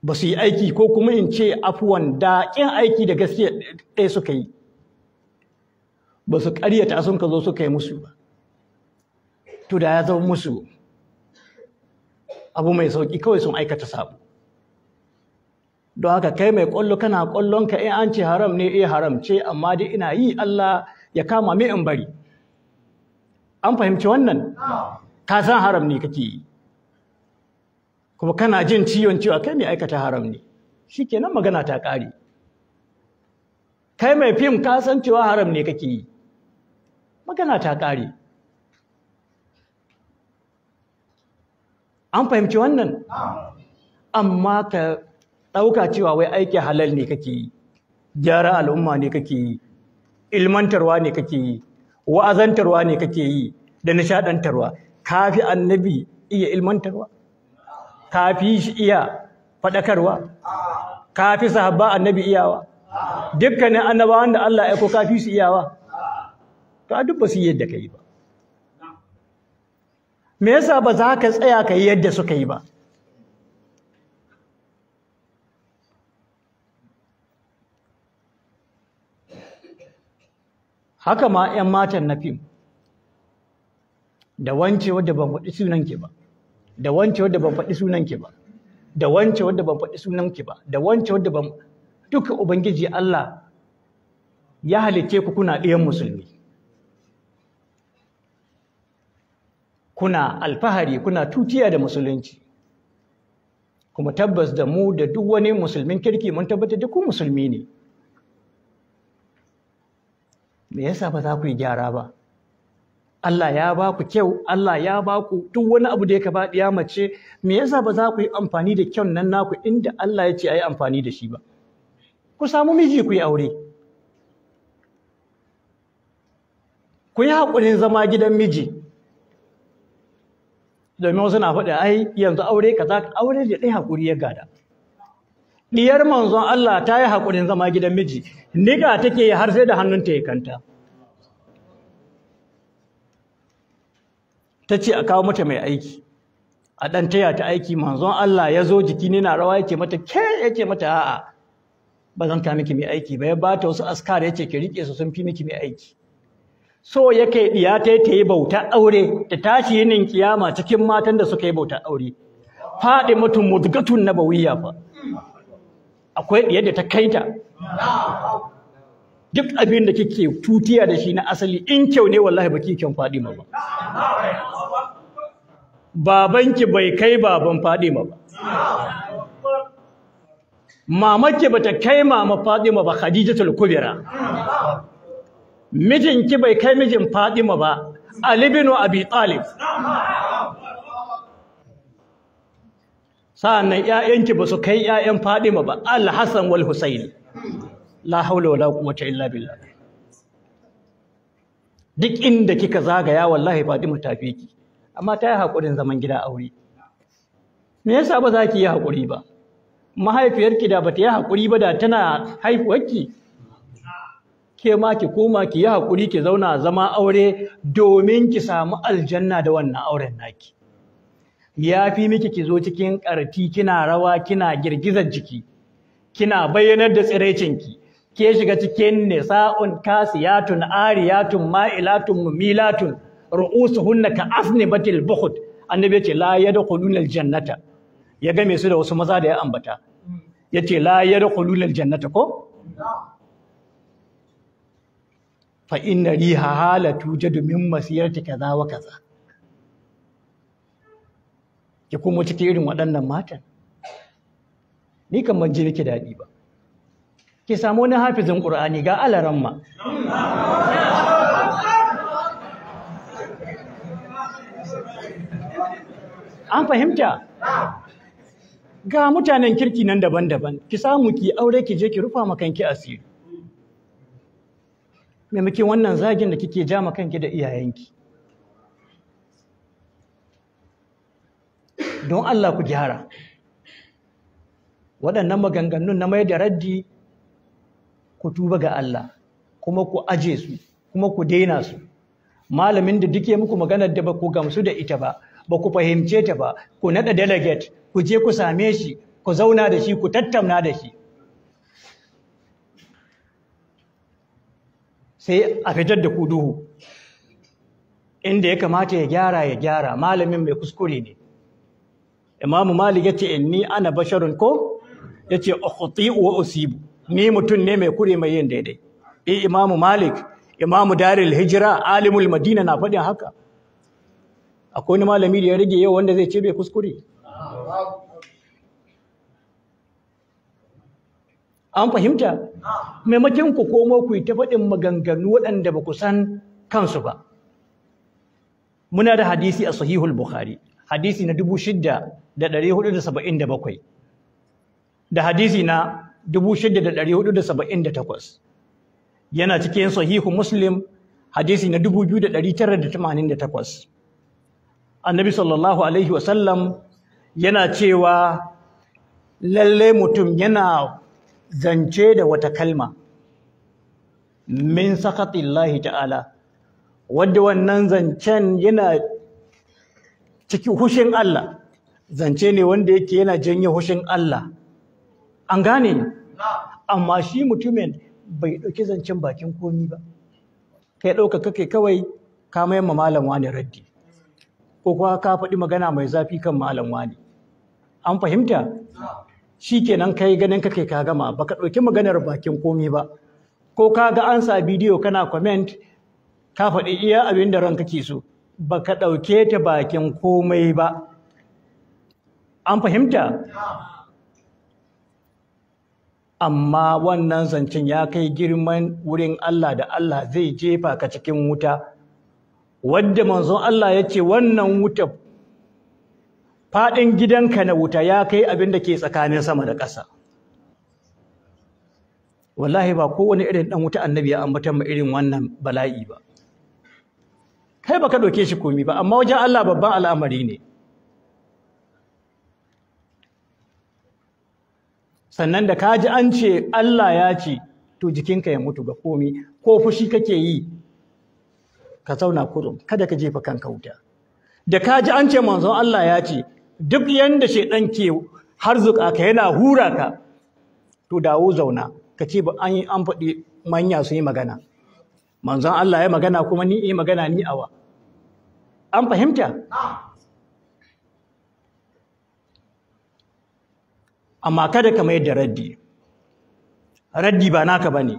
ba su yi aiki, ko kuma in ce afuwan, da ƙin aiki da gaskiya ɗaya suka yi, ba su ƙaryata sun ka zo suka yi musu ba, to da ya zama musu abu mai sauƙi, kawai sun aikata sabo. Don haka kai mai ƙwallo kana ƙwallonka, in an ce haram ne, haram ce, amma dai ina yi, Allah ya kama mai in bari. An fahimci wannan? Ka san haram ne kake yi, kuma kana jin ciwon cewa kai mai aikata haram ne, shikenan magana ta ƙare. Kai mai fim ka san cewa haram ne kake yi, magana ta ƙare. An fahimci wannan? Amma ka ɗauka cewa wai aiki halal ne kake yi, gyara al'umma ne kake yi, ilmantarwa ne kake yi, wa'azantarwa ne kake yi, da nishaɗantarwa. Ka fi annabi iya ilmantarwa? Ka fi shi iya faɗakarwa? Ka fi sahabba annabi iyawa? Dukkanin annabawan da Allah ya aiko ka fi su iyawa? To duk ba su yi yadda ka yi ba. Me yasa ba za ka tsaya ka yi yadda suka yi ba? Haka ma 'yan matan na fim, da wance wadda ban faɗi sunanki ba, da wance wadda ban faɗi sunanki ba, da wance wadda ban faɗi sunanki ba, da wance wadda ban, duka Ubangiji Allah ya halicce ku kuna ɗayan musulmi. Kuna alfahari, kuna tutiya da musulunci. kuma tabbas da mu da duk wani musulmin kirki mun tabbatar da ku musulmi ne. Me yasa ba za ku yi gyara ba? Allah ya ba ku kyau, Allah ya ba ku duk wani abu da ya ba ɗiya mace, me yasa ba za ku yi amfani da kyau nan naku inda Allah ya ce a yi amfani da shi ba? Ku samu miji ku yi aure. Ku yi haƙurin zama gidan miji. Domin wasu na faɗi ai yanzu aure kaza, aure da ɗaya haƙuri ya gada. Diyar manzon Allah ta yi haƙurin zama gidan miji, niƙa take yi har sai da hannunta ya kanta. Ta ce a kawo mata mai aiki, a ɗan taya ta aiki, manzon Allah ya zo jiki ne na rawa yake mata, yake mata a'a, ba zan ka miki mai aiki ba, ya ba ta wasu askar ya ce ki riƙe su sun fi miki mai aiki. So ya kai ɗiya ta yi bauta aure, ta tashi yinin kiyama cikin matan da suka yi bauta aure. Faɗi mutum mudgatun nabawiyya fa. Akwai ɗiyar da ta kaita. Duk abin da kike tutiya da shi na asali in kyau ne wallahi baki kyan Fadima ba. Babanki bai kai baban Fadima ba. Mamanki bata kai mama Fadima ba, Khadijatul Kubra. Mijinki bai kai mijin Fadima ba, Ali bin Abi Talib. Sa'annan ƴaƴanki ba su kai ƴaƴan Fadima ba, Al-Hasan wal Husayn. La haula wala quwwata illa billah. Duk inda kika zagaya wallahi Fadima ta fi ki, amma ta yi haƙurin zaman gida aure. Me yasa ba za ki yi haƙuri ba? Mahaifiyarki da bata yi haƙuri ba da tana haifuwarki. Ke ma ki koma ki yi haƙuri ki zauna zama aure domin ki samu aljanna da wannan auren naki. Ya fi miki ki zo cikin ƙarti kina rawa kina girgizar jiki, kina bayyanar da tsiraicinki, ke shiga cikin nisa'un kasiyatun ariyatun ma'ilatun mumilatun ru'usuhunna ka asnibatil bukhut. Annabi ya ce la yadkhuluna aljannata, ya game su da wasu maza da ya ambata, ya ce la yadkhuluna aljannata ko fa inna riha halatu jadu min masirati kaza wa kaza. Ki kuma cikin irin waɗannan matan, ni kan ban ji nake daɗi ba. Ki samu wani hafizin Qur'ani ga alaramma, an fahimta? Ga mutanen kirki nan daban-daban, ki samu ki aure ki je ki rufa makanki asiri. Maimakon wannan zagin da kike ja kanki da iyayenki. Don Allah ku gyara. Waɗannan maganganun na mai da raddi ku tuba ga Allah, kuma ku aje su, kuma ku daina su. Malamin da duke muku maganar da ba ku gamsu da ita ba, ba ku fahimce ta ba, ku naɗa delegate, ku je ku same shi, ku zauna da shi, ku tattauna da shi. Sai a fitar da ku duhu. Inda ya kamata ya gyara, malamin mai kuskure ne. Imam Malik ya ce inni ana basharun ko? Ya ce ukhti'u wa usibu. Ni mutum ne mai kure mai yin daidai. Imam Malik, Imam Darul Hijra, alimul Madina na faɗin haka. Akwai wani malami da ya rage yau wanda zai ce bai kuskure. An fahimta? Maimakon ku komo ku yi ta faɗin maganganu waɗanda ba ku san kansu ba. Muna da hadisi a Sahihul Bukhari, hadisi na 6,477, da hadisi na 6,478. Yana cikin Sahihu Muslim, hadisi na 2,988. Annabi sallallahu Alaihi wasallam yana cewa lalle mutum yana zance da wata kalma min sakatillahi ta'ala, wadda wannan zancen yana cikin hushin Allah, zance ne wanda yake yana janye hushin Allah. An gane? Amma shi mutumin bai ɗauki zancen bakin komi ba. Kai ɗauka kake kawai ka mayar ma malam wani raddi, ko kuwa ka faɗi magana mai zafi kan malam wani. An fahimta? Shi kenan kai ganin kake ka gama, baka ɗauki maganar bakin komi ba. Ko ka ga an sa bidiyo kana comment, ka faɗi iya abin da ranka ke so, baka ɗauke ta bakin komai ba. an fahimta amma wannan zancen ya kai girman wurin Allah da Allah zai jefa ka cikin wuta wadda manzon Allah ya ce wannan wuta faɗin gidanka na wuta ya kai abin da ke tsakanin sama da ƙasa wallahi ba kowane irin ɗan wuta annabi ya ambata ma irin wannan bala'i ba kai baka ɗauke shi komi ba amma wajen Allah babban al'amari ne sannan da ka ji an ce Allah ya ce to jikinka ya mutu ga komi ko fushi kake yi ka zauna kurum kada ka jefa kanka wuta da ka ji an ce manzon Allah ya ce duk yanda shedan ke harzuka ka yana hura ka to dawo zauna ka ce ba an faɗi manya su yi magana manzon Allah ya magana kuma ni yi magana ni awa an fahimta amma kada ka mai da raddi ba naka bane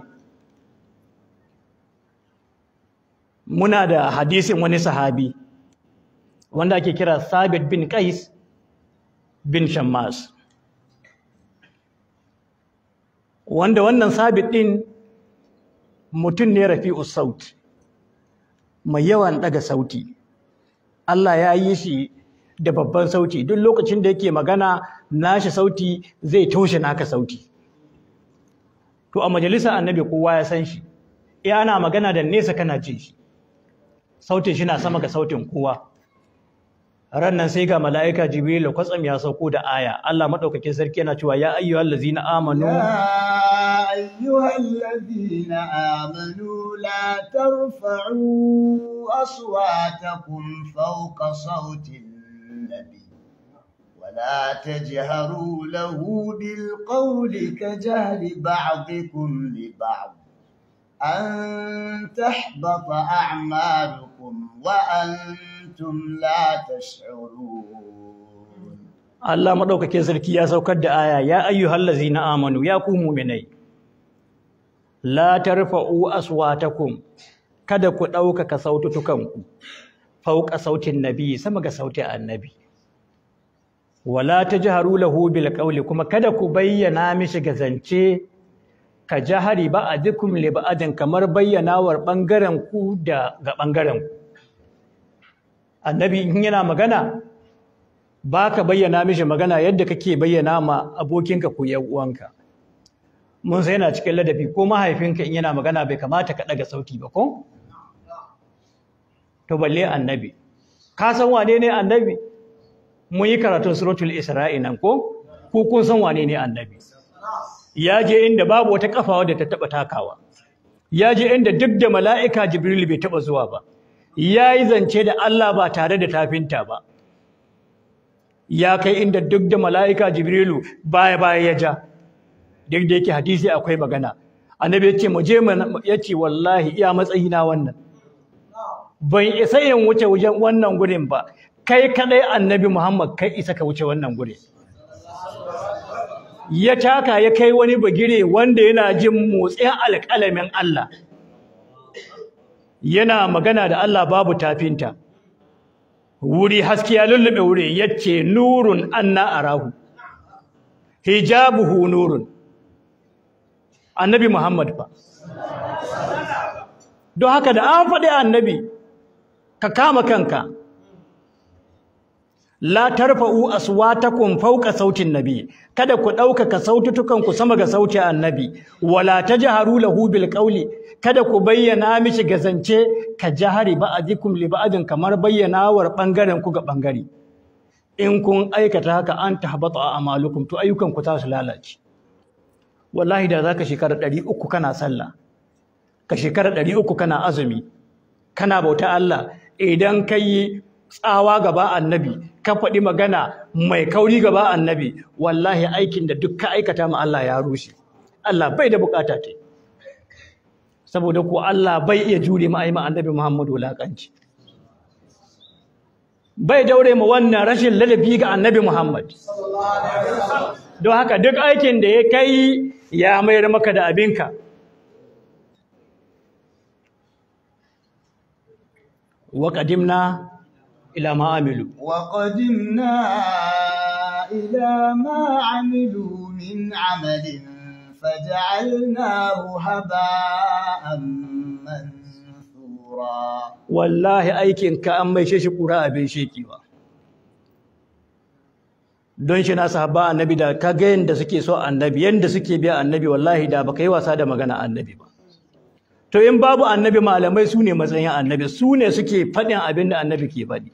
muna da hadisin wani sahabi wanda ake kira Sabit bin Qais bin Shammas wanda wannan Sabit din mutum ne rafi'us saut mai yawan daga sauti Allah ya yi shi da babban sauti duk lokacin da yake magana nashi sauti zai toshe naka sauti to a majalisa annabi kowa ya san shi ana magana da nesa kana jin shi sautin shi na sama ga sautin kowa rannan sai ga mala'ika jibril kwatsam ya sauko da aya Allah madaukakin sarki yana cewa ya ayyuhallazina amanu أيها الذين آمنوا لا ترفعوا أصواتكم فوق صوت النبي ولا تجهروا له بالقول كجهر بعضكم لبعض أن تحبط أعمالكم وأنتم لا تشعرون Allah madaukakin sarki ya saukar da aya ya ayyuhallazina amanu ya ku mu'minai la tarfa'u aswatakum kada ku ɗaukaka sautukanku fauka sautin nabi sama ga sautin annabi wala tajharu lahu bil qawli kuma kada ku bayyana mishi ga zance ka jahari ba'dikum li ba'din kamar bayyanawar bangaren ku da ga bangaren ku annabi in yana magana baka bayyana mishi magana yadda kake bayyana ma abokinka ko yan uwanka mun sai yana cikin ladabi ko mahaifinka in yana magana bai kamata ka daga sauti ba ko to balle annabi ka san wane ne annabi mun yi karatun suratul isra'i nan ko kun san wane ne annabi ya je inda babu wata kafa wadda ta taba takawa ya je inda duk da mala'ika jibril bai taba zuwa ba yayi zance da Allah ba tare da tafinta ba ya kai inda duk da mala'ika jibrilu baya ya ja duk da yake hadisi akwai magana annabi ya ce mu je ya ce wallahi iya matsayi na wannan ban isa in wuce wajen wannan gurin ba kai kadai annabi Muhammad kai isa ka wuce wannan gurin ya taka ya kai wani bagire wanda yana jin motsin alƙalamin Allah yana magana da Allah babu tafinta wuri haske ya lullube wuri yace nurun anna arahu hijabuhu nurun annabi Muhammad fa don haka da an faɗi annabi ka kama kanka la tarfa'u aswatakum fawqa sautin nabi kada ku ɗaukaka sautukan ku sama ga sautin annabi wala tajharu lahu bil qawli kada ku bayyana mishi gazance ka jahari ba'dikum li ba'din kamar bayyanawar bangaren ku ga bangare in kun aikata haka an tahbata a'malukum to ayyukan ku ta su lalace wallahi da zaka shekara 300 kana sallah ka shekara 300 kana azumi kana bauta Allah idan kai tsawa gaba annabi ka faɗi magana mai kauri gaba annabi wallahi aikin da duk ka aikata ma Allah ya rushe Allah bai da bukata ta saboda ko Allah bai iya jure ma ayi ma annabi Muhammadu lakanci bai daure ma wannan rashin ladabi ga annabi Muhammad don haka duk aikin da ya kai ya mayar maka da abinka wa qadimna إلى ما عملوا وقدمنا إلى على ما عملوا من عمل فجعلناه هباء منثورا wallahi aikin ka an maishe shi kura abin shekewa don shi na sahaba annabi da ka ga yanda suke so annabi yanda suke biya annabi wallahi da baka yi wasa da magana annabi ba to in babu annabi malamai su ne matsayin annabi su ne suke faɗin abin da annabi ke faɗi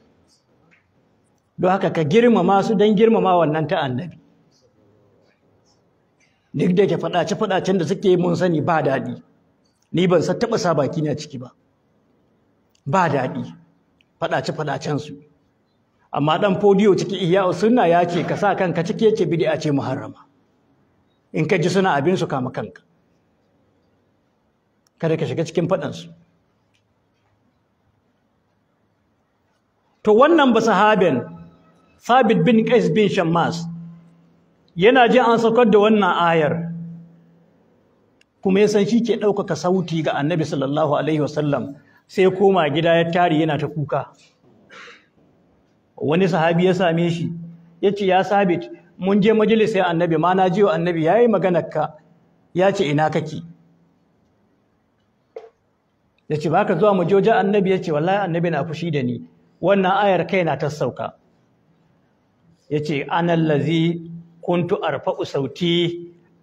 don haka ka girmama su don girmama wannan ta annabi duk da ke faɗace-faɗacen da suke mun sani ba daɗi ni ban taɓa sa baki na ciki ba daɗi faɗace-faɗacensu amma ɗan fodiyo ciki iya sunna ya ce ka sa kanka ciki yake bid'a ce muharrama in ka ji suna abin su kama kanka kada ka shiga cikin faɗansu to wannan ba sahaben Thabit bin Qais bin Shammas yana ji an saukar da wannan ayar kuma ya san shi ke ɗaukaka sauti ga annabi sallallahu alaihi wasallam sai koma gida ya tari yana ta kuka wani sahabi ya same shi ya ce ya Thabit mun je majalisar annabi ma na ji wa annabi ya yi maganarka ya ce ina kake ya ce ba ka zuwa mu joja annabi ya ce wallahi annabi na fushi da ni wannan ayar kai na ta sauka ya ce anallazi kuntu arfa'u sauti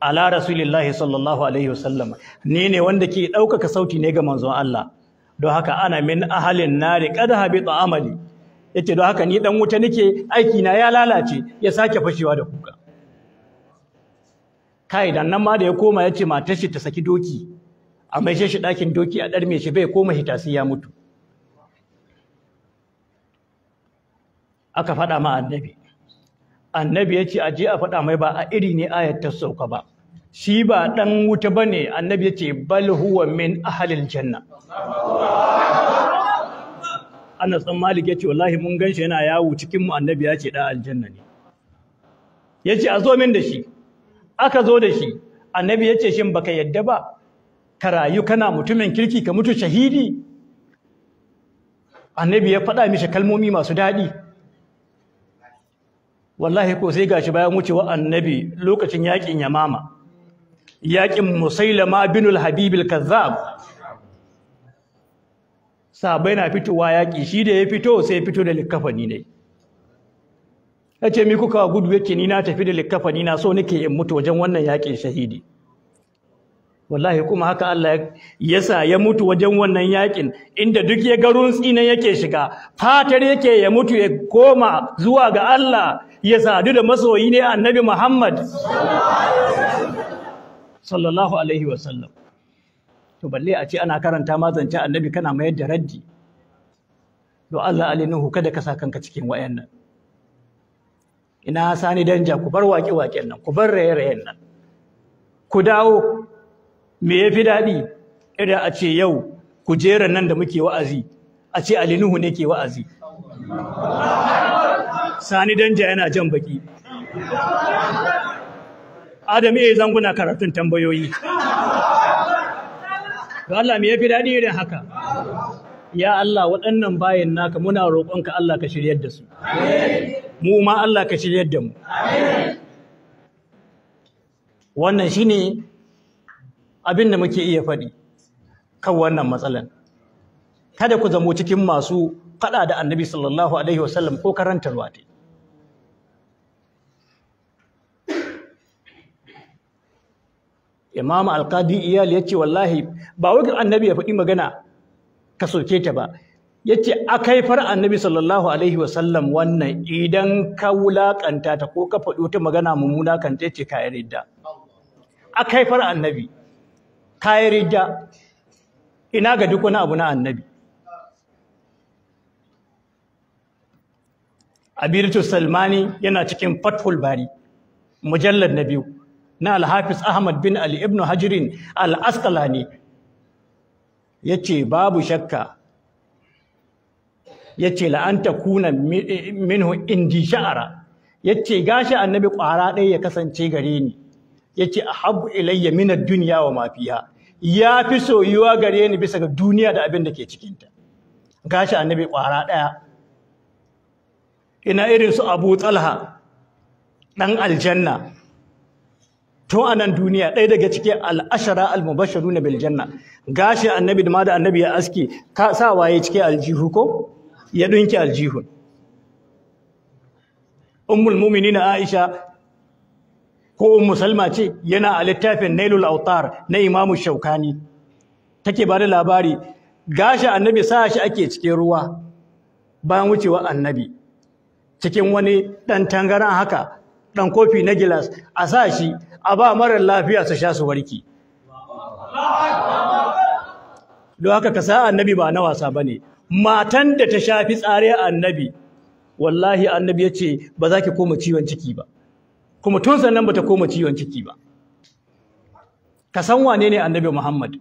ala rasulillahi sallallahu alaihi wasallam ni ne wanda ke ɗaukaka sauti ne ga manzon Allah don haka ana min ahalin nari qad habita amali yace don haka ni dan wuta nake aiki na ya lalace ya sake fashewa da kuka kai dan nan ma da ya koma yace matar shi ta saki doki a maishe shi ɗakin doki a ɗarme shi bai koma hitasi ya mutu aka faɗa ma annabi ya ce a je a faɗa mai ba a iri ne ayat ta sauka ba shi ba ɗan wuta ba ne annabi ya ce bal huwa min ahalil janna Anas ɗan Malik ya ce wallahi mun gan shi yana yawo cikinmu annabi ya ce ɗan aljanna ne ya ce a zo min da shi aka zo da shi annabi ya ce shin baka yadda ba ka rayu kana mutumin kirki ka mutu shahidi annabi ya faɗa mishi kalmomi masu daɗi wallahi ko sai gashi bayan wucewa annabi lokacin yakin Yamama yakin Musailama binul Habibil Kazzab sahabbai na fitowa yaki shi da ya fito sai ya fito da likafani ne yace mi kuka gudu yake ni na tafi da likafani na so nake in mutu wajen wannan yakin shahidi wallahi kuma haka Allah ya sa ya mutu wajen wannan yakin inda duk ya garun tsinan yake shiga fatar yake ya mutu ya koma zuwa ga Allah ya sadu da masoyi ne annabi Muhammad sallallahu alaihi wasallam to balle a ce ana karanta mazance annabi kana mayar da raddi to Allah alinuhu kada ka sa kanka cikin wayannan ina sani danja ku bar waƙe-waƙen nan ku bar raye-rayen nan ku dawo me yafi daɗi idan a ce yau kujerar nan da muke wa'azi a ce alinuhu ne ke wa'azi sani danja yana jan baki adam zanguna karatun tambayoyi to Allah me yafi daɗi irin haka ya Allah waɗannan bayin naka muna roƙonka Allah ka shiryar da su mu ma Allah ka shiryar da mu wannan shine abin da muke iya faɗi kan wannan matsalan kada ku zamo cikin masu faɗa da annabi sallallahu alaihi wasallam ko karantarwa ta Imam Al-Qadi Iyal yace wallahi ba wai annabi ya faɗi magana ka soke ta ba yace akaifar annabi sallallahu alaihi wasallam wannan idan ka wulakanta ta ko ka faɗi wata magana mummuna kan ta yace kai ridda akaifar annabi kai ridda ina ga duk wani abu na annabi Abiratu Salmani yana cikin Fathul Bari mujallad na 2 na Al-Hafiz Ahmad bin Ali ibn Hajirin Al-Asqalani yace babu shakka yace la anta kuna minhu indi sha'ara yace gashi annabi kwara ɗaya ya kasance gare ni yace ahabbu ilayya min ad-dunya wa ma fiha yafi soyuwa gare ni bisa ga duniya da abin da ke cikin ta gashi annabi kwara ɗaya ina irin su Abu Talha ɗan aljanna tun a nan duniya, ɗaya daga cikin al'ashara al-mubashsharuna bil janna. Gashi annabi da annabi ya aske ka sa waye cike aljihu ko ya dinki aljihun. Ummul mu'minin Aisha ko Ummu Salma ce yana a littafin Nailul Awtar na Imam Shaukani take ba da labari gashi annabi sa shi ake cikin ruwa bayan wucewa annabi cikin wani dan tangaran haka dan kofi na gilas a sa shi a ba marar lafiya su sha su warki. Don haka ka sa annabi ba na wasa bane. Matan da ta shafi tsare annabi wallahi annabi yace ba za ki koma ciwon ciki ba, kuma tun sannan bata koma ciwon ciki ba. Ka san wane ne annabi Muhammad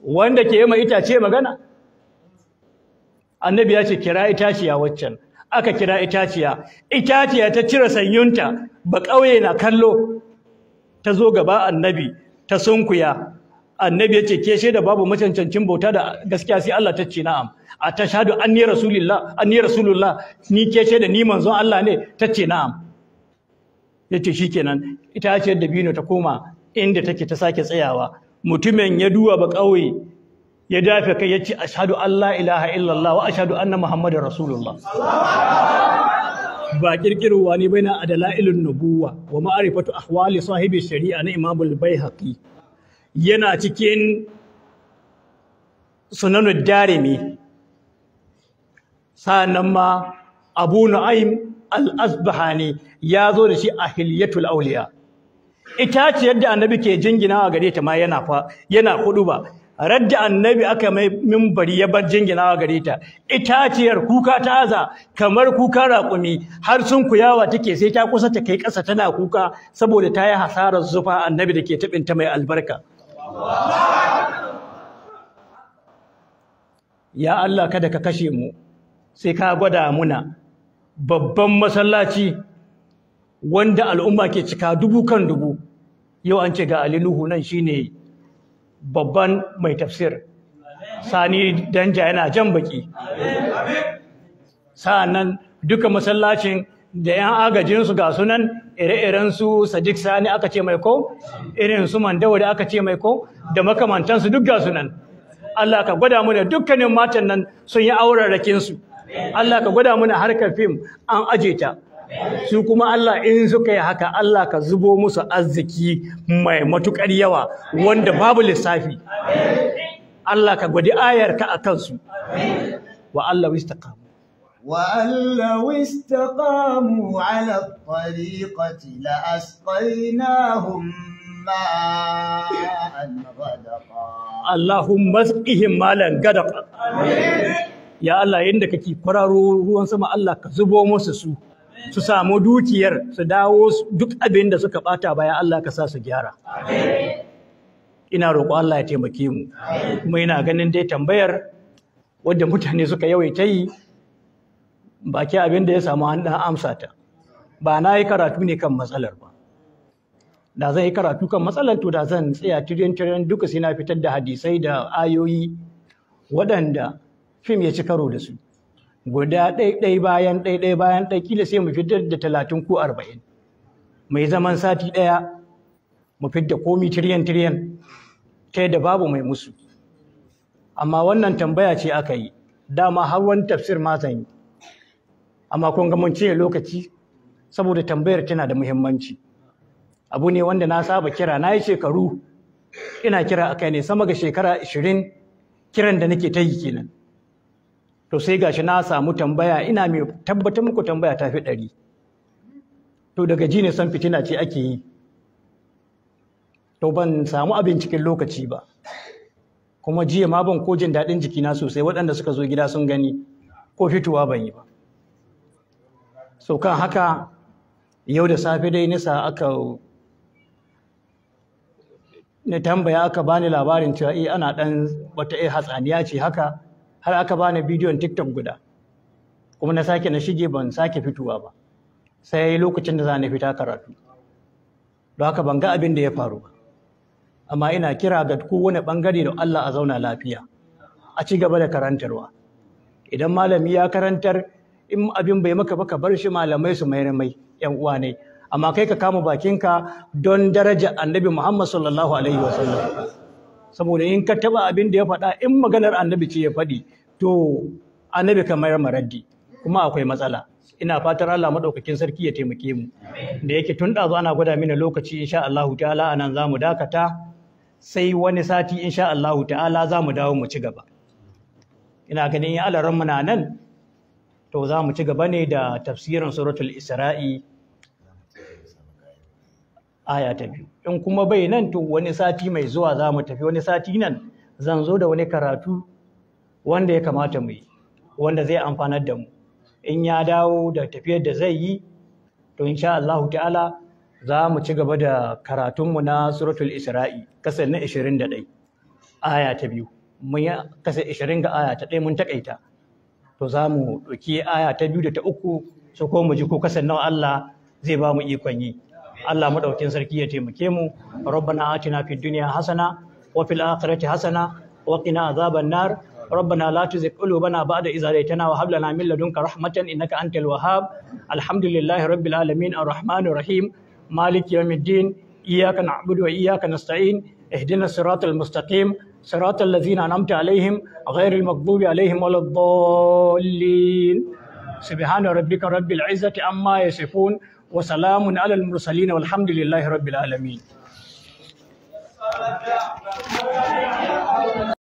wanda ke yi ma itace magana? Annabi ya ce kira itaciya waccan, aka kira itaciya ta cire sanyunta, ba ƙauye na kallo ta zo gaba annabi ta sunkuya. Annabi ya ce ke shaida babu macancancin bauta da gaskiya sai Allah, ta ce na'am. A tashhadu anni rasulullah, ni ke shaida ni manzon Allah ne? Ta ce na'am. Yace shikenan itaciyar dabino ta koma inda take ta sake tsayawa. Mutumin ya duwa ba ƙauye ya dafe kai yace ashhadu an la ilaha illallah wa ashhadu anna muhammadar rasulullah. Ba kirkirowa ne baina adalailun nubuwa wa ma'rifatu ahwali sahibi shari'a na Imam al-Baihaqi, yana cikin Sunanud Darimi. Sannan ma Abu Nu'aym al-Asbahani ya zo da shi a Hilyatul Awliya. Itaciyar da annabi ke jinginawa gare ta ma yana huduba. Radda annabi aka mai mimbari ya bar jinginawa gare ta, itaciyar kuka ta aza kamar kuka raƙumi, har sun kuyawa take sai ta kusa ta kai ƙasa tana kuka saboda ta yi hasarar zufa annabi da ke taɓinta mai albarka. Ya Allah kada ka kashe mu sai ka gwada muna babban masallaci wanda al'umma ke cika dubu kan dubu. Yau an ce ga Ali Nuhu nan shine babban mai tafsir, Sani Danja yana jan baki. Sa'annan duka masallacin da 'yan agajinsu ga sunan ire-iren su Sadiq Sani aka ce mai ko, irin su Mandawa da aka ce mai ko, da makamantansu duk ga sunan. Allah ka gwada mu da dukkanin matan nan sun yi aurarrakin su. Allah ka gwada mu da harkar fim an aje ta. Su kuma Allah in suka yi haka, Allah ka zubo musu arziki mai matukar yawa wanda babu lissafi. Allah ka gwadi ayarka a kansu. Wa Allah wistaqamu. وأن لو استقاموا على الطريقة لأسقيناهم ماء غدقا. اللهم اسقهم ماء غدقا. Ya Allah, yadda kake kwararo ruwan sama, Allah ka zubo musu su samu dukiyar su dawo duk abin da suka bata baya, Allah ka sa su gyara. Ina roƙo Allah ya taimake mu. Kuma ina ganin dai tambayar wadda mutane suka yawaita yi baki abin da ya samu an dan amsa ta. Ba na yi karatu ne kan matsalar ba. Da zan yi karatu kan matsalar to da zan tsaya tiryan duka sai na fitar da hadisai da ayoyi waɗanda fim ya ci karo da su. Guda ɗai bayan ɗai kila sai mu fitar da 30 ko 40. Mai zaman sati ɗaya mu fitar komi tiryan ta yadda babu mai musu. Amma wannan tambaya ce aka yi, dama har wani tafsir ma zan yi. Amma kun ga mun cinye lokaci saboda tambayar tana da muhimmanci. Abu ne wanda na saba kira, na yi shekaru ina kira akai ne, sama ga shekara 20 kiran da nake ta yi kenan. To sai gashi na samu tambaya, ina mai tabbatar muku tambaya ta fi 100. To daga ji ne san fitina ce ake yi. To ban samu abin cikin lokaci ba. Kuma jiya ma ban ko jin daɗin jikina sosai, waɗanda suka zo gida sun gani ko fitowa ban yi ba. So kan haka yau da safe dai nisa na tambaya aka bani labarin cewa ana dan wata hatsaniya ce haka, har aka bani bidiyon TikTok guda. Kuma na shige ban sake fitowa ba sai lokacin da za na fita karatu. Don haka ban ga abin da ya faru ba. Amma ina kira ga kowane bangare da Allah a zauna lafiya, a ci gaba da karantarwa. Idan malami ya karantar, in abin bai maka ba ka bar shi malamai su mai. 'yan uwa ne, amma kai ka kama bakinka don daraja annabi Muhammad sallallahu alaihi wasallam, saboda in ka taba abin da ya faɗa, in maganar annabi ce ya faɗi, to annabi kamar maraddi, kuma akwai matsala. Ina fatar Allah madaukakin sarki ya taimake mu. Da yake tun ɗazu ana gwada mini lokaci, insha Allah ta'ala anan za mu dakata, sai wani sati insha Allah ta'ala za mu dawo mu ci gaba. Ina ganin ya alaran mu na nan, to za mu ci gaba ne da tafsirin suratul Isra'i aya ta 2. In kuma bai nan, to wani sati mai zuwa za mu tafi, wani sati nan zan zo da wani karatu wanda ya kamata mu yi, wanda zai amfanar da mu. In ya dawo da tafiyar da zai yi, to insha Allah ta'ala za mu ci gaba da karatunmu na suratul Isra'i, kasar na 21 aya ta 2. Mun yi kasar 20 ga aya ta 1 mun takaita, to za mu ɗauki aya ta 2 da ta 3 su ko mu ji ko kasar nawa Allah zai ba mu ikon yi. Allah madaukin sarki ya taimake mu. Rabbana atina fid dunya hasana wa fil akhirati hasana wa qina azaban nar. ربنا لا تزغ قلوبنا بعد إذ هديتنا وهب لنا من لدنك رحمة إنك أنت الوهاب. الحمد لله رب العالمين الرحمن الرحيم مالك يوم الدين إياك نعبد وإياك نستعين اهدنا الصراط المستقيم صراط الذين أنعمت عليهم غير المغضوب عليهم ولا الضالين. سبحان ربك رب العزة عما يصفون وسلام على المرسلين والحمد لله رب العالمين.